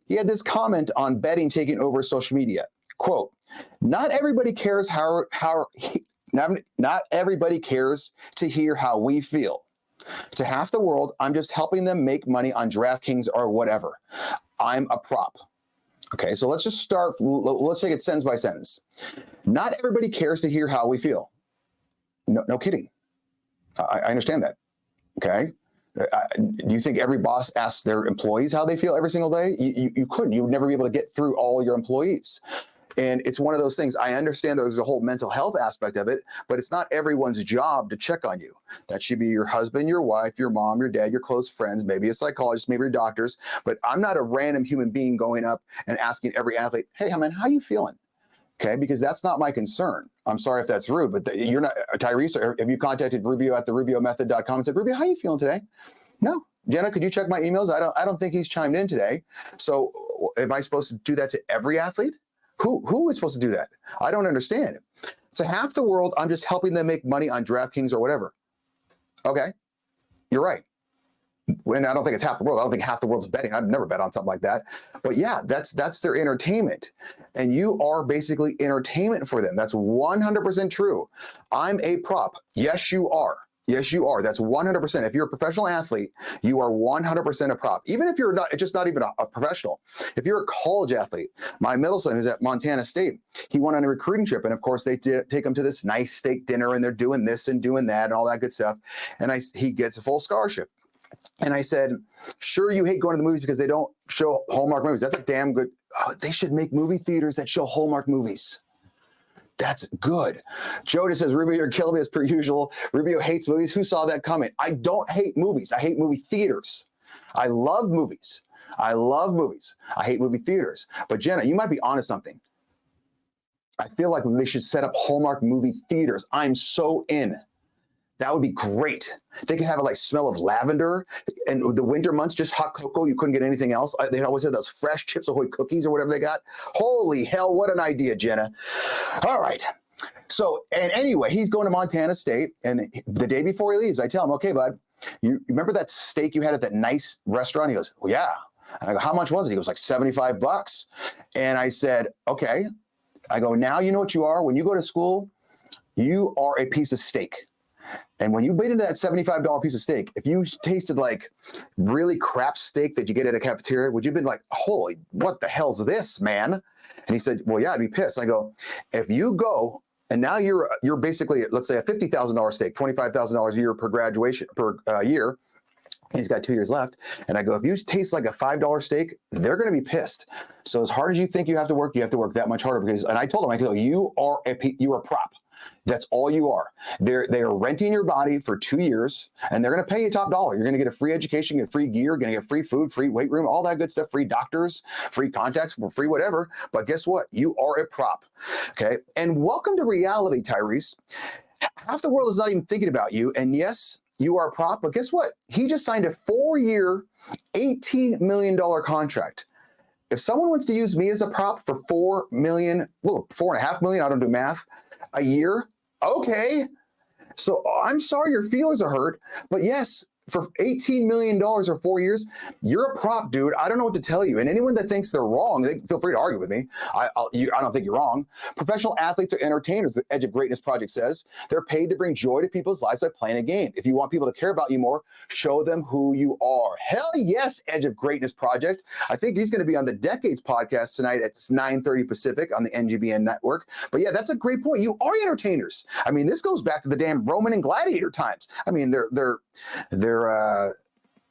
He had this comment on betting taking over social media. Quote, not everybody cares not everybody cares to hear how we feel. To half the world, I'm just helping them make money on DraftKings or whatever. I'm a prop. Okay, so let's just start. Let's take it sentence by sentence. Not everybody cares to hear how we feel. No kidding. I understand that. Okay. Do you think every boss asks their employees how they feel every single day? You couldn't. You would never be able to get through all your employees. And it's one of those things. I understand there's a whole mental health aspect of it, but it's not everyone's job to check on you. That should be your husband, your wife, your mom, your dad, your close friends, maybe a psychologist, maybe your doctors. But I'm not a random human being going up and asking every athlete, hey, man, how you feeling? Okay, because that's not my concern. I'm sorry if that's rude, but you're not, Tyrese, have you contacted Rubio at therubiomethod.com and said, Rubio, how you feeling today? No. Jenna, could you check my emails? I don't think he's chimed in today. So am I supposed to do that to every athlete? Who is supposed to do that? I don't understand. So half the world, I'm just helping them make money on DraftKings or whatever. Okay, you're right. And I don't think it's half the world. I don't think half the world's betting. I've never bet on something like that. But yeah, that's their entertainment. And you are basically entertainment for them. That's 100% true. I'm a prop. Yes, you are. Yes, you are. That's 100%. If you're a professional athlete, you are 100% a prop. Even if you're not, it's just not even a professional. If you're a college athlete, my middle son who's at Montana State, he went on a recruiting trip. And of course, they take him to this nice steak dinner and they're doing this and doing that and all that good stuff. And he gets a full scholarship. And I said, sure, you hate going to the movies because they don't show Hallmark movies. That's a damn good, they should make movie theaters that show Hallmark movies. That's good. Joe just says, Rubio, you're killing me as per usual. Rubio hates movies. Who saw that coming? I don't hate movies. I hate movie theaters. I love movies. I love movies. I hate movie theaters. But Jenna, you might be onto something. I feel like they should set up Hallmark movie theaters. I'm so in. That would be great. They could have a like smell of lavender, and the winter months, just hot cocoa. You couldn't get anything else. They always had those fresh Chips Ahoy cookies or whatever they got. Holy hell, what an idea, Jenna. All right. So, and anyway, he's going to Montana State, and the day before he leaves, I tell him, okay, bud, you remember that steak you had at that nice restaurant? He goes, well, yeah. And I go, how much was it? He goes, like $75. And I said, okay. I go, now you know what you are. When you go to school, you are a piece of steak. And when you bit into that $75 piece of steak, if you tasted like really crap steak that you get at a cafeteria, would you have been like, holy, what the hell's this, man? And he said, well, yeah, I'd be pissed. I go, if you go and now you're basically, let's say a $50,000 steak, $25,000 a year per graduation per year. He's got 2 years left. And I go, if you taste like a $5 steak, they're going to be pissed. So as hard as you think you have to work that much harder because, and I told him, I go, you are a prop. That's all you are. They are renting your body for 2 years, and they're going to pay you top dollar. You're going to get a free education, get free gear, going to get free food, free weight room, all that good stuff, free doctors, free contacts, free whatever. But guess what? You are a prop. Okay. And welcome to reality, Tyrese. Half the world is not even thinking about you. And yes, you are a prop. But guess what? He just signed a 4-year, $18 million contract. If someone wants to use me as a prop for $4 million, well, $4.5 million, I don't do math, a year, okay. So I'm sorry your feelings are hurt, but yes, for $18 million or 4 years, you're a prop, dude. I don't know what to tell you. And anyone that thinks they're wrong, they feel free to argue with me. I don't think you're wrong. Professional athletes are entertainers, the Edge of Greatness Project says. They're paid to bring joy to people's lives by playing a game. If you want people to care about you more, show them who you are. Hell yes, Edge of Greatness Project. I think he's going to be on the Decades podcast tonight at 9:30 Pacific on the NGBN network. But yeah, that's a great point. You are entertainers. I mean, this goes back to the damn Roman and gladiator times. I mean, they're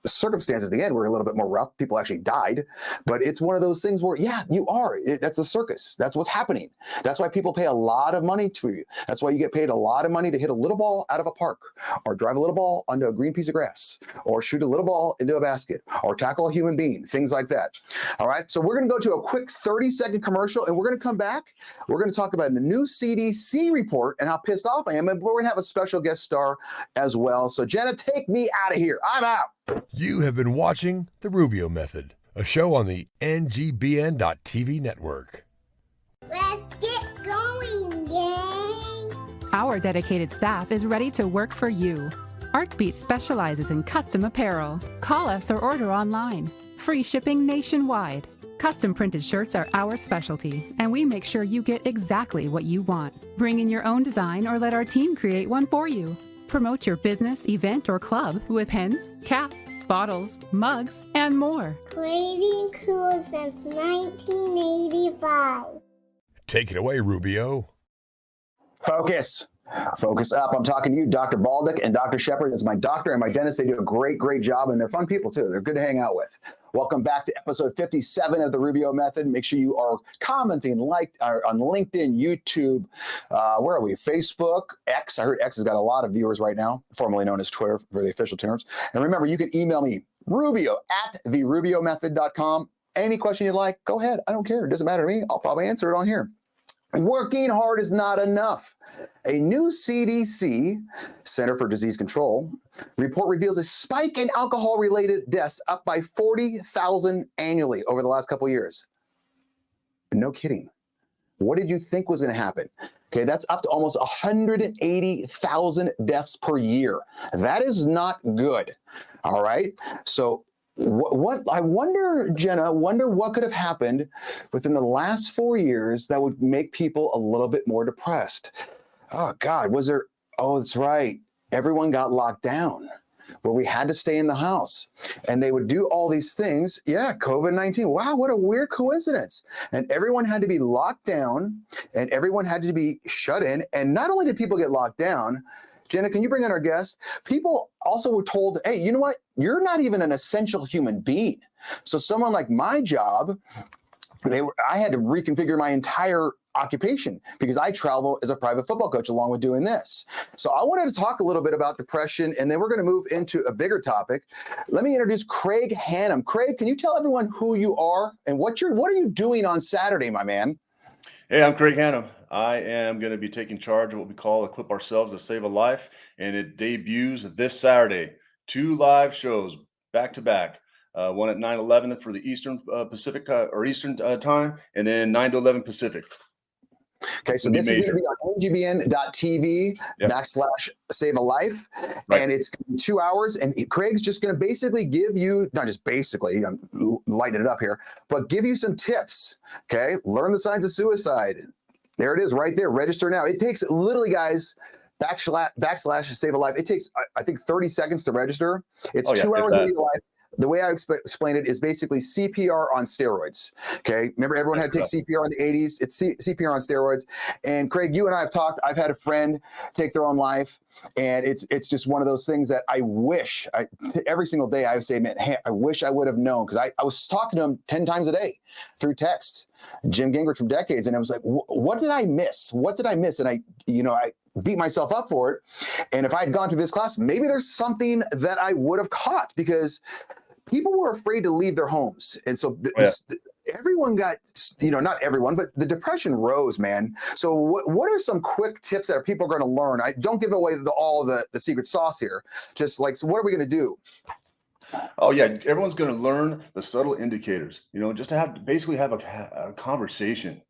The circumstances at the end were a little bit more rough. People actually died, but it's one of those things where, yeah, you are. That's a circus. That's what's happening. That's why people pay a lot of money to you. That's why you get paid a lot of money to hit a little ball out of a park, or drive a little ball onto a green piece of grass, or shoot a little ball into a basket, or tackle a human being, things like that. All right. So we're going to go to a quick 30-second commercial, and we're going to come back. We're going to talk about a new CDC report and how pissed off I am. And we're going to have a special guest star as well. So Jenna, take me out of here. I'm out. You have been watching The Rubio Method, a show on the NGBN.TV network. Let's get going, gang. Our dedicated staff is ready to work for you. ArtBeat specializes in custom apparel. Call us or order online. Free shipping nationwide. Custom printed shirts are our specialty, and we make sure you get exactly what you want. Bring in your own design or let our team create one for you. Promote your business, event, or club with pens, caps, bottles, mugs, and more. Creating cool since 1985. Take it away, Rubio. Focus. Focus up. I'm talking to you, Dr. Baldick and Dr. Shepard. That's my doctor and my dentist. They do a great, great job, and they're fun people, too. They're good to hang out with. Welcome back to episode 57 of the Rubio Method. Make sure you are commenting, on LinkedIn, YouTube. Where are we? Facebook, X. I heard X has got a lot of viewers right now, formerly known as Twitter for the official terms. And remember, you can email me, rubio@therubiomethod.com. Any question you'd like, go ahead. I don't care. It doesn't matter to me. I'll probably answer it on here. Working hard is not enough. A new CDC, Center for Disease Control, report reveals a spike in alcohol-related deaths up by 40,000 annually over the last couple of years. No kidding. What did you think was going to happen? Okay, that's up to almost 180,000 deaths per year. That is not good. All right. So what I wonder, Jenna, what could have happened within the last 4 years that would make people a little bit more depressed? Oh, God, was there? Oh, that's right. Everyone got locked down where we had to stay in the house, and they would do all these things. Yeah, COVID-19. Wow, what a weird coincidence. And everyone had to be locked down, and everyone had to be shut in. And not only did people get locked down, Jenna, can you bring in our guest? People also were told, hey, you know what? You're not even an essential human being. So someone like my job, I had to reconfigure my entire occupation because I travel as a private football coach along with doing this. So I wanted to talk a little bit about depression, and then we're going to move into a bigger topic. Let me introduce Craig Hannum. Craig, can you tell everyone who you are and what are you doing on Saturday, my man? Hey, I'm Craig Hannum. I am going to be taking charge of what we call Equip Ourselves to Save a Life, and it debuts this Saturday. 2 live shows back to back. One at 9/11 for the Eastern Pacific or Eastern time, and then 9 to 11 Pacific. Okay, so this is going to be on ngbn.tv /save a life, and it's 2 hours. And Craig's just going to basically give you, not just basically, I'm lighting it up here, but give you some tips. Okay, learn the signs of suicide. There it is, right there. Register now. It takes literally, guys. / save a life. It takes, I think, 30 seconds to register. It's 2 hours of your life. The way I explain it is basically CPR on steroids. Okay, remember everyone had to take CPR in the 80s. It's CPR on steroids. And Craig, you and I have talked. I've had a friend take their own life, and it's just one of those things that I wish every single day I would say, man, hey, I wish I would have known, because I was talking to him 10 times a day through text. Jim Gingrich from Decades, and I was like, what did I miss? What did I miss? And I beat myself up for it. And if I had gone to this class, maybe there's something that I would have caught, because people were afraid to leave their homes. And so everyone got, not everyone, but the depression rose, man. So what are some quick tips that people are going to learn? I don't give away all the secret sauce here. Just like, so what are we going to do? Oh yeah, everyone's going to learn the subtle indicators, just to basically have a conversation.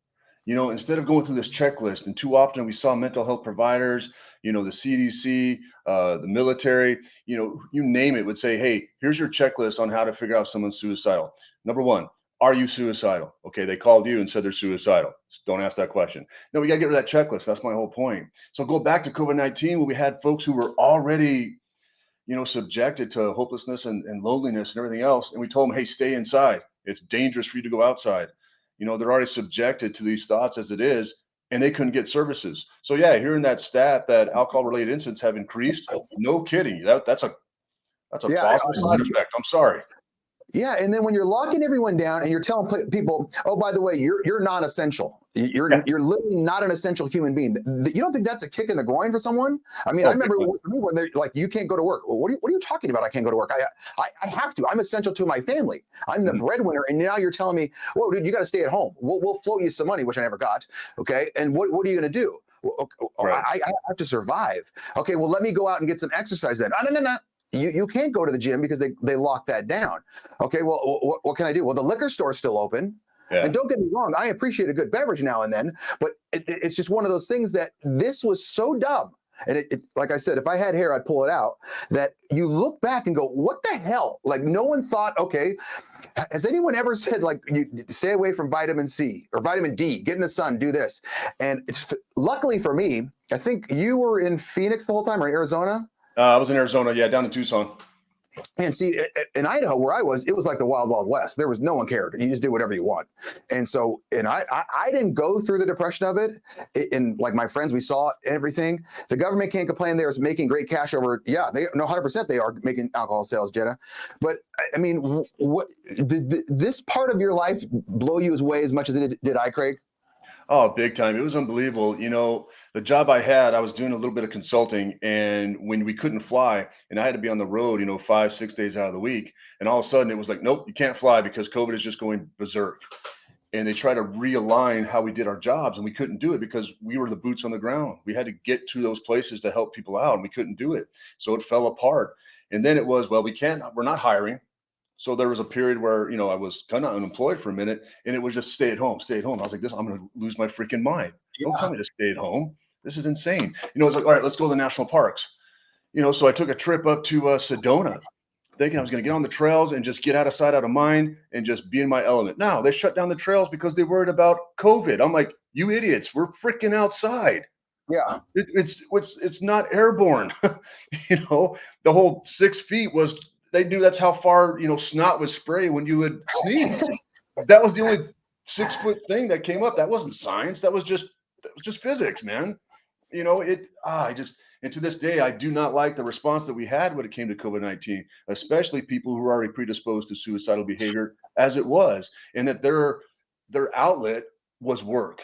Instead of going through this checklist, and too often we saw mental health providers, the CDC, the military, you name it, would say, hey, here's your checklist on how to figure out if someone's suicidal. Number 1, are you suicidal? Okay, they called you and said they're suicidal. Don't ask that question. No, we got to get rid of that checklist. That's my whole point. So go back to COVID-19, where we had folks who were already, subjected to hopelessness and loneliness and everything else. And we told them, hey, stay inside. It's dangerous for you to go outside. They're already subjected to these thoughts as it is, and they couldn't get services. So yeah, hearing that stat that alcohol-related incidents have increased, no kidding. That's a Yeah, possible side effect. I'm sorry. yeah, and then when you're locking everyone down and you're telling people, oh, by the way, you're non-essential. You're literally not an essential human being. You don't think that's a kick in the groin for someone? I mean, I remember when they're like, you can't go to work. Well, what are you talking about? I can't go to work. I have to. I'm essential to my family. I'm the breadwinner, and now you're telling me, whoa, dude, you got to stay at home. We'll float you some money, which I never got. Okay, and what are you going to do? Well, I have to survive. Okay, well, let me go out and get some exercise then. No. You can't go to the gym because they locked that down. Okay, well, what can I do? Well, the liquor store's still open. Yeah. And don't get me wrong, I appreciate a good beverage now and then, but it's just one of those things that this was so dumb. And it like I said, if I had hair, I'd pull it out, that you look back and go, what the hell? Like, no one thought, okay, has anyone ever said, like, you stay away from vitamin C or vitamin D, get in the sun, do this? And luckily for me, I think you were in Phoenix the whole time, or Arizona? I was in Arizona, yeah, down in Tucson. And see, in Idaho, where I was, it was like the wild, wild west. There was no one cared. You just do whatever you want. And so, and I didn't go through the depression of it. And like my friends, we saw everything. The government can't complain. They're making great cash over. Yeah, they no 100% they are making alcohol sales, Jenna. But I mean, what did this part of your life blow you away as much as it did I, Craig? Oh, big time. It was unbelievable. You know, the job I had, I was doing a little bit of consulting, and when we couldn't fly and I had to be on the road, 5-6 days out of the week, and all of a sudden it was like, nope, you can't fly because COVID is just going berserk. And they try to realign how we did our jobs, and we couldn't do it because we were the boots on the ground. We had to get to those places to help people out, and we couldn't do it. So it fell apart. And then it was, well, we're not hiring. So there was a period where, I was kind of unemployed for a minute, and it was just stay at home, stay at home. I was like, I'm going to lose my freaking mind. Yeah. Don't tell me to stay at home. This is insane. It's like, all right, let's go to the national parks. So I took a trip up to Sedona, thinking I was going to get on the trails and just get out of sight, out of mind, and just be in my element. Now they shut down the trails because they worried about COVID. I'm like, you idiots, we're freaking outside. Yeah, it's not airborne. The whole 6 feet was. They knew that's how far, snot would spray when you would sneeze. That was the only 6-foot thing that came up. That wasn't science. That was just physics, man. And to this day, I do not like the response that we had when it came to COVID-19, especially people who are already predisposed to suicidal behavior as it was, and that their outlet was work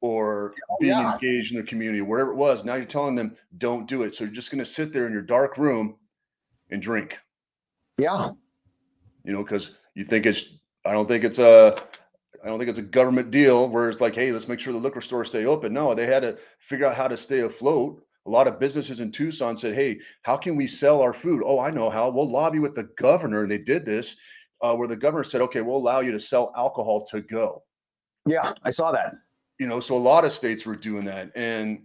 or being engaged in their community, wherever it was. Now you're telling them, don't do it. So you're just going to sit there in your dark room and drink. Yeah. Because you think I don't think it's a government deal where it's like, hey, let's make sure the liquor stores stay open. No, they had to figure out how to stay afloat. A lot of businesses in Tucson said, hey, how can we sell our food? Oh, I know how. We'll lobby with the governor. And they did this where the governor said, okay, we'll allow you to sell alcohol to go. Yeah, I saw that. So a lot of states were doing that. And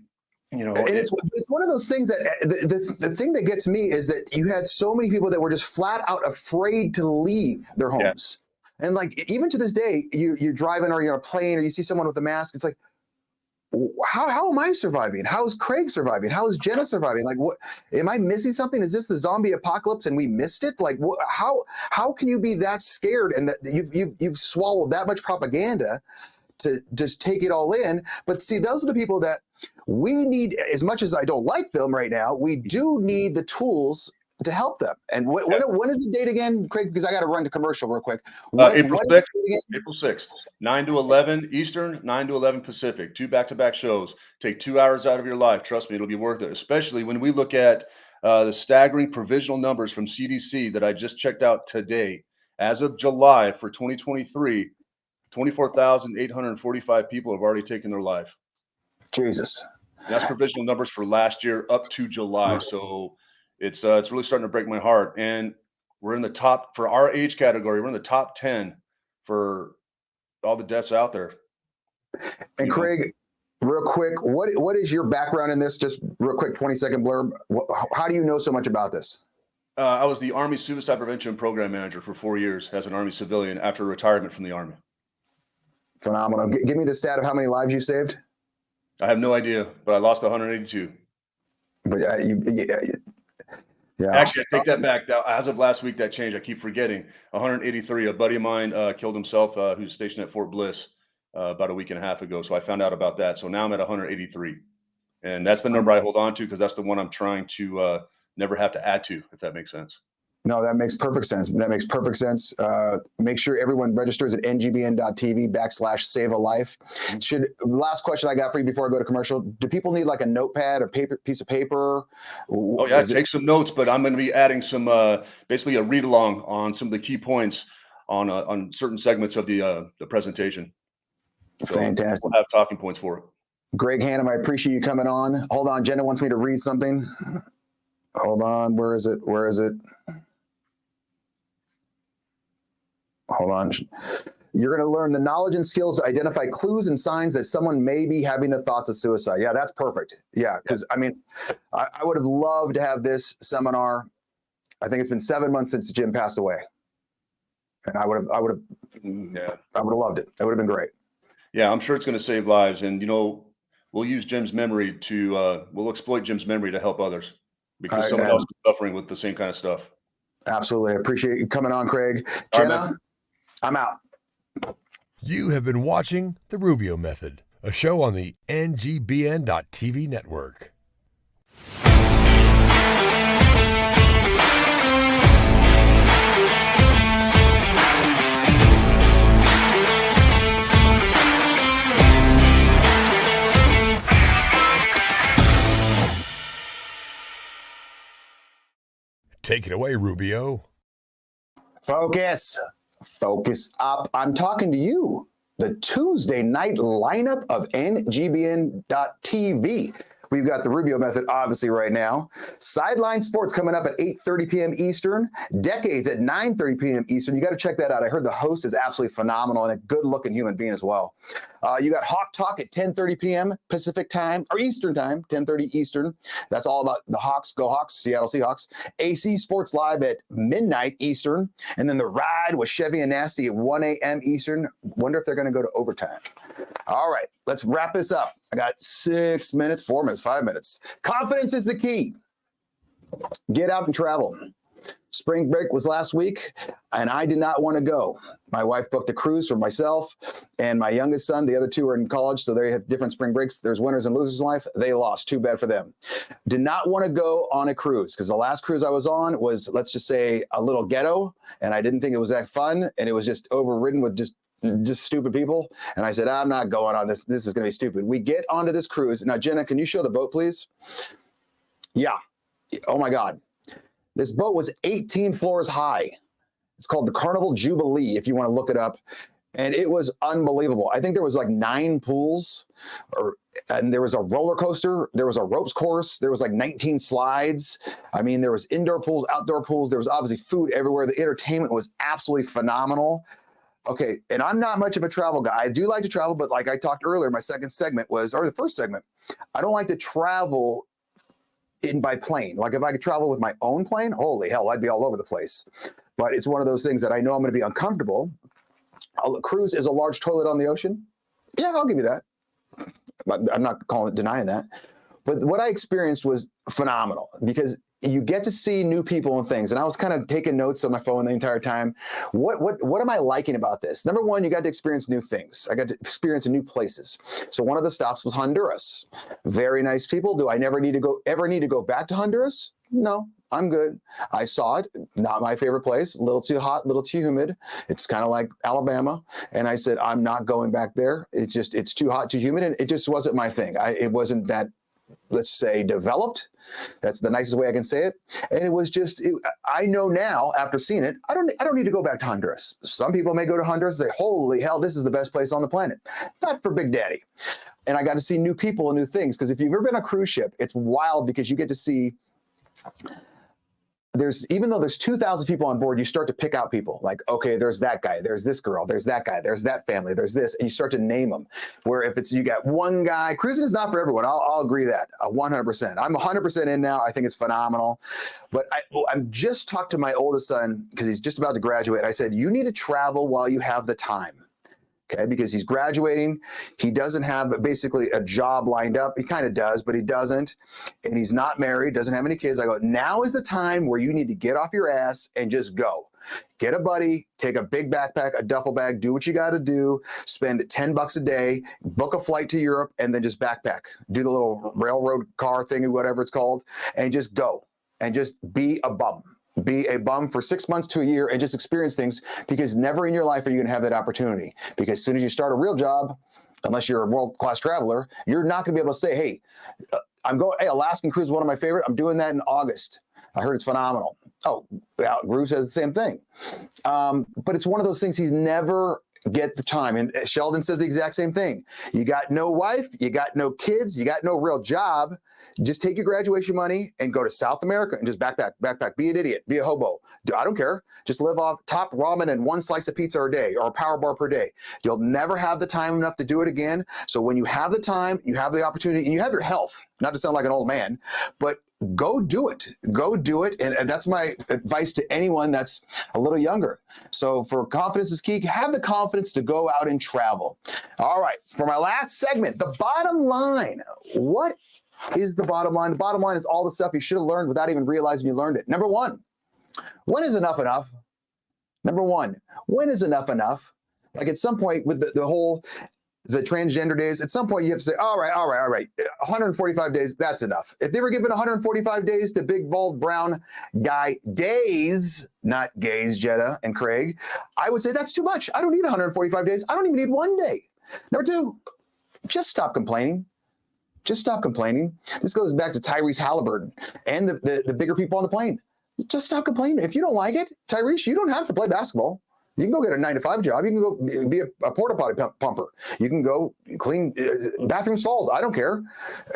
and it's one of those things that the thing that gets me is that you had so many people that were just flat out afraid to leave their homes. Yeah. And like, even to this day, you're driving or you're on a plane or you see someone with a mask. It's like, how am I surviving? How is Craig surviving? How is Jenna surviving? Like, what am I missing something? Is this the zombie apocalypse and we missed it? Like, how can you be that scared and that you've swallowed that much propaganda to just take it all in? But see, those are the people that we need. As much as I don't like them right now, we do need the tools to help them. And when is the date again, Craig? Because I got to run to commercial real quick. April 6th. April 6th, 9 to 11 Eastern, 9 to 11 Pacific. 2 back-to-back shows. Take 2 hours out of your life. Trust me, it'll be worth it. Especially when we look at the staggering provisional numbers from CDC that I just checked out today. As of July for 2023, 24,845 people have already taken their life. Jesus. And that's provisional numbers for last year up to July. So it's really starting to break my heart. And we're in the top, for our age category, we're in the top 10 for all the deaths out there. And Craig, real quick, what is your background in this? Just real quick, 20-second blurb. How do you know so much about this? I was the Army Suicide Prevention Program Manager for 4 years as an Army civilian after retirement from the Army. Phenomenal. Give me the stat of how many lives you saved. I have no idea, but I lost 182. But yeah. Actually, I take that back. As of last week, that changed. I keep forgetting. 183. A buddy of mine killed himself, who's stationed at Fort Bliss about a week and a half ago. So I found out about that. So now I'm at 183. And that's the number I hold on to because that's the one I'm trying to never have to add to, if that makes sense. No, that makes perfect sense. That makes perfect sense. Make sure everyone registers at ngbn.tv/save a life. Last question I got for you before I go to commercial. Do people need like a notepad or piece of paper? Oh yeah, take some notes, but I'm going to be adding some, basically a read along on some of the key points on certain segments of the presentation. So fantastic. We'll have talking points for it. Greg Hannum, I appreciate you coming on. Hold on, Jenna wants me to read something. Hold on, where is it? Hold on. You're going to learn the knowledge and skills to identify clues and signs that someone may be having the thoughts of suicide. Yeah, that's perfect. Yeah, because I mean, I would have loved to have this seminar. I think it's been 7 months since Jim passed away, and I would have loved it. It would have been great. Yeah, I'm sure it's going to save lives, and we'll use Jim's memory to we'll exploit Jim's memory to help others because someone else is suffering with the same kind of stuff. Absolutely, I appreciate you coming on, Craig. Jenna, I'm out. You have been watching The Rubio Method, a show on the NGBN.TV network. Take it away, Rubio. Focus up. I'm talking to you. The Tuesday night lineup of NGBN.TV. We've got the Rubio Method, obviously, right now. Sideline Sports coming up at 8:30 p.m. Eastern. Decades at 9:30 p.m. Eastern. You got to check that out. I heard the host is absolutely phenomenal and a good-looking human being as well. You got Hawk Talk at 10:30 p.m. Pacific time, or Eastern time, 10:30 Eastern. That's all about the Hawks. Go Hawks, Seattle Seahawks. AC Sports Live at midnight Eastern. And then The Ride with Chevy and Nasty at 1 a.m. Eastern. Wonder if they're going to go to overtime. All right, let's wrap this up. I got 6 minutes, 4 minutes, 5 minutes. Confidence is the key. Get out and travel. Spring break was last week, and I did not want to go. My wife booked a cruise for myself and my youngest son. The other two are in college, so they have different spring breaks. There's winners and losers in life. They lost. Too bad for them. Did not want to go on a cruise because the last cruise I was on was, let's just say, a little ghetto, and I didn't think it was that fun, and it was just overridden with just stupid people. And I said, I'm not going on this. This is going to be stupid. We get onto this cruise. Now, Jenna, can you show the boat, please? Yeah. Oh, my God. This boat was 18 floors high. It's called the Carnival Jubilee, if you want to look it up. And it was unbelievable. I think there was like 9 pools, and there was a roller coaster. There was a ropes course. There was like 19 slides. I mean, there was indoor pools, outdoor pools. There was obviously food everywhere. The entertainment was absolutely phenomenal. Okay, and I'm not much of a travel guy. I do like to travel, but like I talked earlier, my second segment was, or the first segment, I don't like to travel by plane. Like if I could travel with my own plane, holy hell, I'd be all over the place. But it's one of those things that I know I'm going to be uncomfortable. A cruise is a large toilet on the ocean. Yeah, I'll give you that. I'm not denying that. But what I experienced was phenomenal because you get to see new people and things. And I was kind of taking notes on my phone the entire time. What am I liking about this? Number one, you got to experience new things. I got to experience new places. So one of the stops was Honduras. Very nice people. Do I ever need to go back to Honduras? No, I'm good. I saw it. Not my favorite place. A little too hot, a little too humid. It's kind of like Alabama. And I said, I'm not going back there. It's too hot, too humid. And it just wasn't my thing. It wasn't that, let's say, developed. That's the nicest way I can say it. And it was just, I know now after seeing it, I don't need to go back to Honduras. Some people may go to Honduras and say, holy hell, this is the best place on the planet. Not for Big Daddy. And I got to see new people and new things. Because if you've ever been on a cruise ship, it's wild because you get to see, even though there's 2,000 people on board, you start to pick out people like, okay, there's that guy, there's this girl, there's that guy, there's that family, there's this, and you start to name them. Where if you got one guy, cruising is not for everyone. I'll agree that 100%. I'm 100% in now. I think it's phenomenal. But I'm just talked to my oldest son because he's just about to graduate. I said, you need to travel while you have the time. Okay, because he's graduating. He doesn't have basically a job lined up. He kind of does, but he doesn't. And he's not married, doesn't have any kids. I go, now is the time where you need to get off your ass and just go. Get a buddy, take a big backpack, a duffel bag, do what you got to do, spend $10 a day, book a flight to Europe, and then just backpack. Do the little railroad car thing or whatever it's called, and just go and just be a bum. be a bum for 6 months to a year and just experience things, because never in your life are you going to have that opportunity. Because as soon as you start a real job, unless you're a world-class traveler, you're not going to be able to say, hey, hey, Alaskan cruise is one of my favorite. I'm doing that in August. I heard it's phenomenal. Oh, well, Groove says the same thing. But it's one of those things he's never get the time. And Sheldon says the exact same thing. You got no wife, you got no kids, you got no real job. Just take your graduation money and go to South America and just backpack, be an idiot, be a hobo. I don't care. Just live off top ramen and one slice of pizza a day or a power bar per day. You'll never have the time enough to do it again. So when you have the time, you have the opportunity, and you have your health, not to sound like an old man, but go do it. Go do it. And that's my advice to anyone that's a little younger. So for confidence is key. Have the confidence to go out and travel. All right. For my last segment, the bottom line. What is the bottom line? The bottom line is all the stuff you should have learned without even realizing you learned it. Number one, when is enough enough? Number one, when is enough enough? Like at some point with the transgender days, at some point you have to say, all right, 145 days, that's enough. If they were given 145 days to big, bald, brown guy days, not gays, Jetta and Craig, I would say that's too much. I don't need 145 days. I don't even need 1 day. Number two, just stop complaining. Just stop complaining. This goes back to Tyrese Halliburton and the bigger people on the plane. Just stop complaining. If you don't like it, Tyrese, you don't have to play basketball. You can go get a 9-to-5 job. You can go be a porta potty pumper. You can go clean bathroom stalls. I don't care.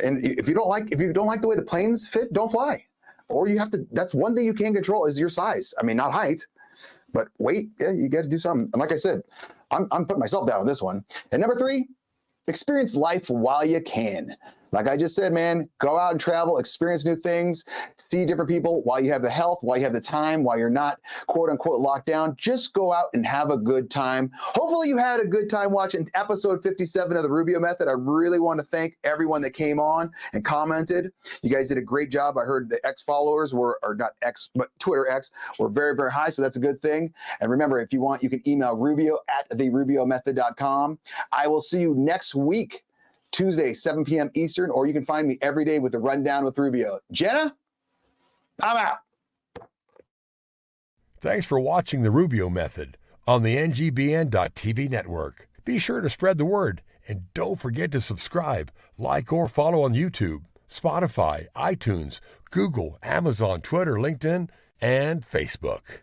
And if you don't like the way the planes fit, don't fly. Or you have to. That's one thing you can control is your size. I mean, not height, but weight. Yeah, you got to do something. And like I said, I'm putting myself down on this one. And number three, experience life while you can. Like I just said, man, go out and travel, experience new things, see different people while you have the health, while you have the time, while you're not quote unquote locked down. Just go out and have a good time. Hopefully you had a good time watching episode 57 of the Rubio Method. I really want to thank everyone that came on and commented. You guys did a great job. I heard the X followers were, or not X, but Twitter X were very, very high. So that's a good thing. And remember, if you want, you can email rubio@therubiomethod.com. I will see you next week, Tuesday, 7 p.m. Eastern, or you can find me every day with the Rundown with Rubio. Jenna, I'm out. Thanks for watching the Rubio Method on the NGBN.TV network. Be sure to spread the word, and don't forget to subscribe, like, or follow on YouTube, Spotify, iTunes, Google, Amazon, Twitter, LinkedIn, and Facebook.